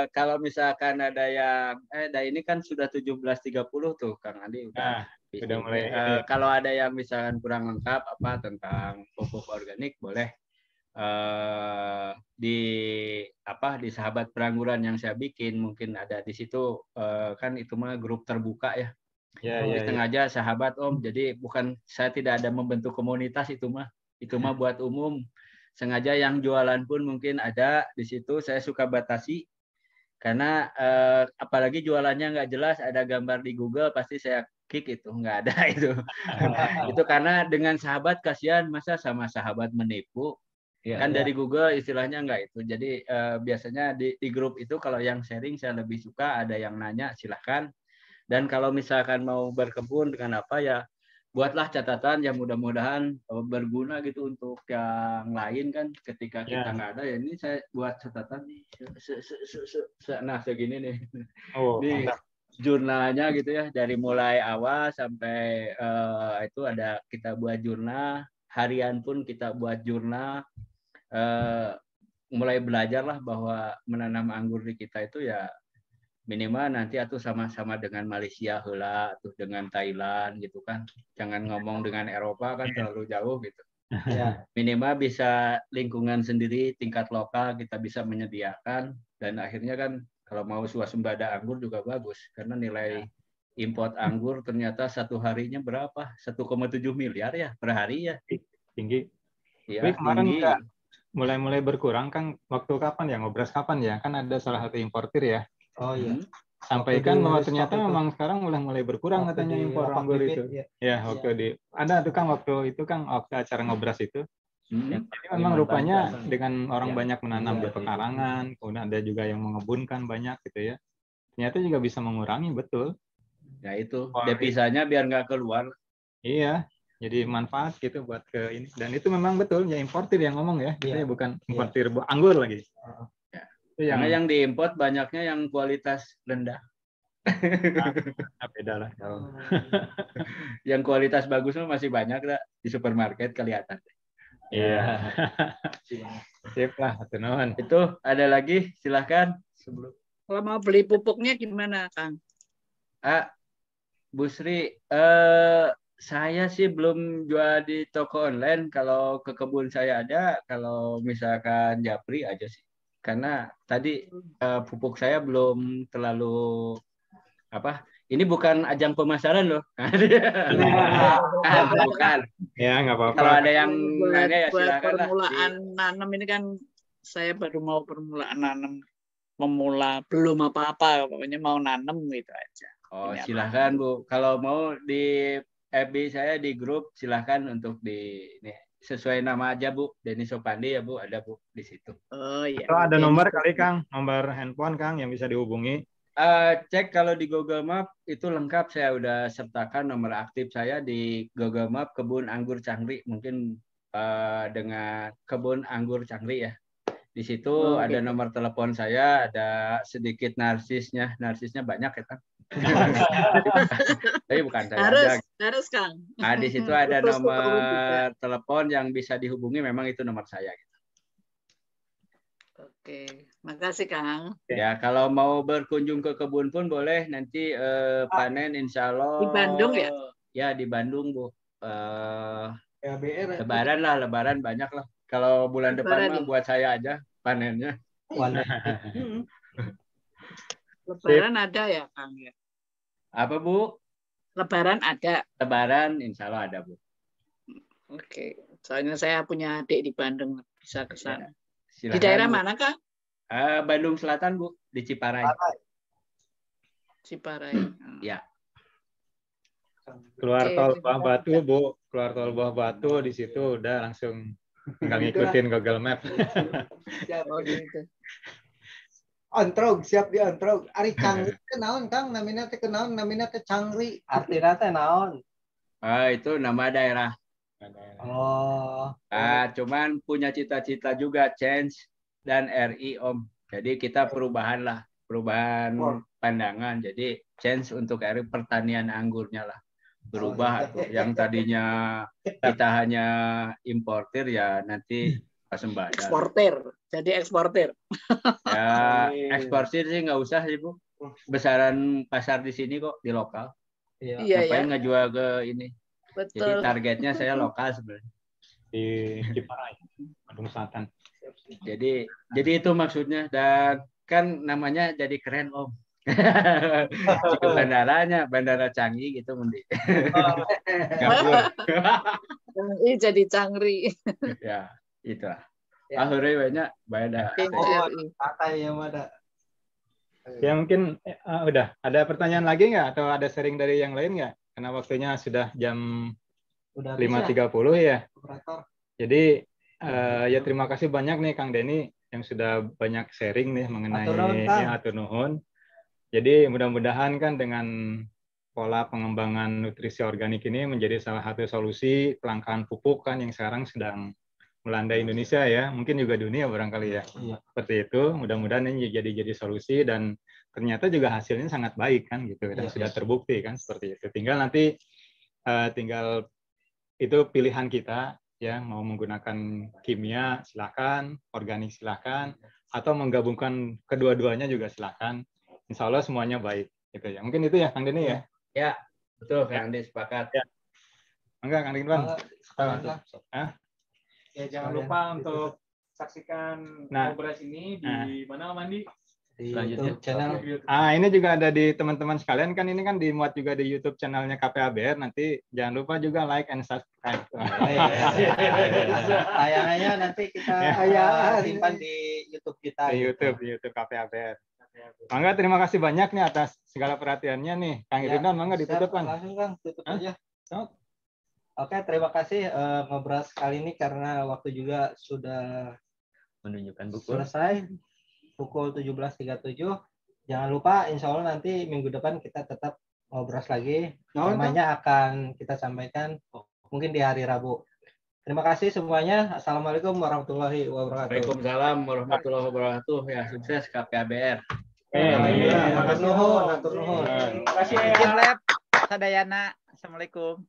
Kalau misalkan ada yang ini kan sudah 17.30 tuh Kang Andi udah mulai. Kalau ada yang misalkan kurang lengkap tentang pupuk organik boleh di sahabat perangguran yang saya bikin mungkin ada di situ kan itu mah grup terbuka ya. Sengaja sahabat Om, jadi bukan saya tidak ada membentuk komunitas itu mah buat umum. Sengaja yang jualan pun mungkin ada di situ, saya suka batasi karena apalagi jualannya nggak jelas, ada gambar di Google pasti saya kick itu, nggak ada itu. Itu karena dengan sahabat kasihan masa sama sahabat menipu. Kan dari Google istilahnya enggak itu. Jadi biasanya di grup itu kalau yang sharing saya lebih suka, ada yang nanya silahkan. Dan kalau misalkan mau berkebun dengan apa ya buatlah catatan yang mudah-mudahan berguna gitu untuk yang lain kan ketika kita nggak ada ya ini saya buat catatan nih segini nih. Di jurnalnya gitu ya dari mulai awal sampai itu ada kita buat jurnal, harian pun kita buat jurnal. Mulai belajarlah bahwa menanam anggur di kita itu ya minimal nanti atau sama-sama dengan Malaysia heula atau dengan Thailand gitu kan, jangan ngomong dengan Eropa kan terlalu jauh gitu. Minimal bisa lingkungan sendiri tingkat lokal kita bisa menyediakan dan akhirnya kan kalau mau swasembada anggur juga bagus karena nilai import anggur ternyata satu harinya berapa? 1,7 miliar ya per hari ya. Tinggi. Ya, Tapi kemarin tinggi. enggak mulai berkurang kan waktu kapan ya ngobras kapan ya? Kan ada salah satu importir ya. Oh iya. Sampaikan Waktu di bahwa stok ternyata itu. memang sekarang mulai berkurang Waktu katanya di impor lapak anggur bibit, itu. ya. Ya, waktu di ada tuh Kang waktu itu Kang waktu acara ngobras itu. Hmm. Jadi memang rupanya dengan orang Ya. banyak menanam Iya, di pekarangan, kemudian ada juga yang mengebunkan banyak gitu ya. Ternyata juga bisa mengurangi betul. Ya itu, Wah, devisanya biar nggak keluar. Iya, jadi manfaat gitu buat ke ini. Dan itu memang betul ya importir yang ngomong ya, Iya. kita bukan importir anggur lagi. Ya. Itu Karena yang diimport banyaknya yang kualitas rendah. beda lah. Jauh. Yang kualitas bagus mah masih banyak lah di supermarket kelihatan. Iya. Sip lah, teman. Itu ada lagi, silahkan. Sebelum Kalau mau beli pupuknya gimana, Kang? Bu Sri, saya sih belum jual di toko online. Kalau ke kebun saya ada, kalau misalkan Japri aja sih. Karena tadi pupuk saya belum terlalu apa? Ini bukan ajang pemasaran loh. Bukan. Ya, nggak apa-apa. Kalau ada yang buat, nanya ya buat silakan lah. permulaan nanam ini kan saya baru mau permulaan nanam, memula belum apa-apa, pokoknya mau nanam gitu aja. Oh, Ini silahkan Bu. Kalau mau di FB saya di grup silahkan untuk di ini sesuai nama aja Bu. Denny Sopandi ya Bu, ada Bu di situ. Oh iya. Atau ada nomor kali Kang, nomor handphone Kang yang bisa dihubungi. Cek kalau di Google Map itu lengkap, saya udah sertakan nomor aktif saya di Google Map Kebun Anggur Cangri, mungkin dengan Kebun Anggur Cangri ya. Di situ ada gitu. nomor telepon saya, ada sedikit narsisnya banyak ya Kang. Tapi bukan saya aja. Harus Kang. Nah, di situ ada nomor telepon yang bisa dihubungi, memang itu nomor saya. Gitu. Oke, makasih Kang. Ya, kalau mau berkunjung ke kebun pun boleh, nanti panen insya Allah. Di Bandung ya? Ya, di Bandung Bu. LBR. Lebaran banyak lah. Kalau bulan depan mah buat saya aja panennya. Lebaran ada ya Kang ya? Apa Bu? Lebaran ada. Lebaran insya Allah ada Bu. Oke, soalnya saya punya adik di Bandung, bisa ke sana. Ya, di daerah Bu. Mana Kang? Bandung Selatan Bu, di Ciparai. Ciparai. Ya. Keluar tol Buah Batu Bu, keluar tol Buah Batu di situ udah langsung tinggal ngikutin Google Map. Oh gitu. Ontrog, siap di ontrog. Ari Cangri kenaon Kang, namina teh kenaon, namina teh Cangri. Artinya teh naon? Itu nama daerah. Oh. Cuman punya cita-cita juga change dan RI Om. Jadi kita perubahan lah, perubahan pandangan. Jadi change untuk RI pertanian anggurnya lah. Berubah yang tadinya kita hanya importir ya nanti swasembada. Eksportir, jadi eksportir. Ya eksportir sih nggak usah sih Bu. Besaran pasar di sini kok di lokal. Iya. Ngapain ngejual ke ini? Betul. Jadi targetnya saya lokal sebenarnya. Di Ciparai, Bandung Selatan. Jadi itu maksudnya, dan kan namanya jadi keren Om. Jika bandara canggih gitu Mundi. Jadi Cangri. Ya, itulah. Akhirnya banyak beda. Ya mungkin udah ada pertanyaan lagi nggak atau ada sharing dari yang lain nggak? Karena waktunya sudah jam 5.30 ya. Jadi ya terima kasih banyak nih Kang Denny yang sudah banyak sharing nih mengenai atur nuhun. Jadi mudah-mudahan kan dengan pola pengembangan nutrisi organik ini menjadi salah satu solusi kelangkaan pupuk kan yang sekarang sedang melanda Indonesia ya, mungkin juga dunia barangkali ya. Seperti itu, mudah-mudahan ini jadi solusi dan ternyata juga hasilnya sangat baik kan gitu dan sudah terbukti kan seperti itu. Tinggal nanti tinggal itu pilihan kita ya, mau menggunakan kimia silakan, organik silakan, atau menggabungkan kedua-duanya juga silakan. Insya Allah semuanya baik gitu ya. Mungkin itu ya Kang Denny ya. Ya, betul Kang Denny sepakat. Ya. Enggak Kang Ridwan. Ya jangan lupa untuk saksikan ngobras ini di mana Mandi? di Selanjutnya. YouTube channel. Ini juga ada di teman-teman sekalian kan, ini kan dimuat juga di YouTube channelnya KPABR. Nanti jangan lupa juga like and subscribe. Tayangannya nanti kita simpan di YouTube kita. Di YouTube KPABR. Mangga, terima kasih banyak nih atas segala perhatiannya nih. Kang Iridan, mangga ditutup kan? Langsung Kang, tutup aja. Oke, terima kasih Ngobras kali ini karena waktu juga sudah Menunjukkan buku. Selesai pukul 17.37. Jangan lupa, insya Allah nanti minggu depan kita tetap ngobras lagi. Temanya akan kita sampaikan mungkin di hari Rabu. Terima kasih semuanya. Assalamualaikum warahmatullahi wabarakatuh. Waalaikumsalam warahmatullahi wabarakatuh. Ya, sukses KPABR. Terima kasih. Terima kasih. Izin Lab, Sadayana. Assalamualaikum.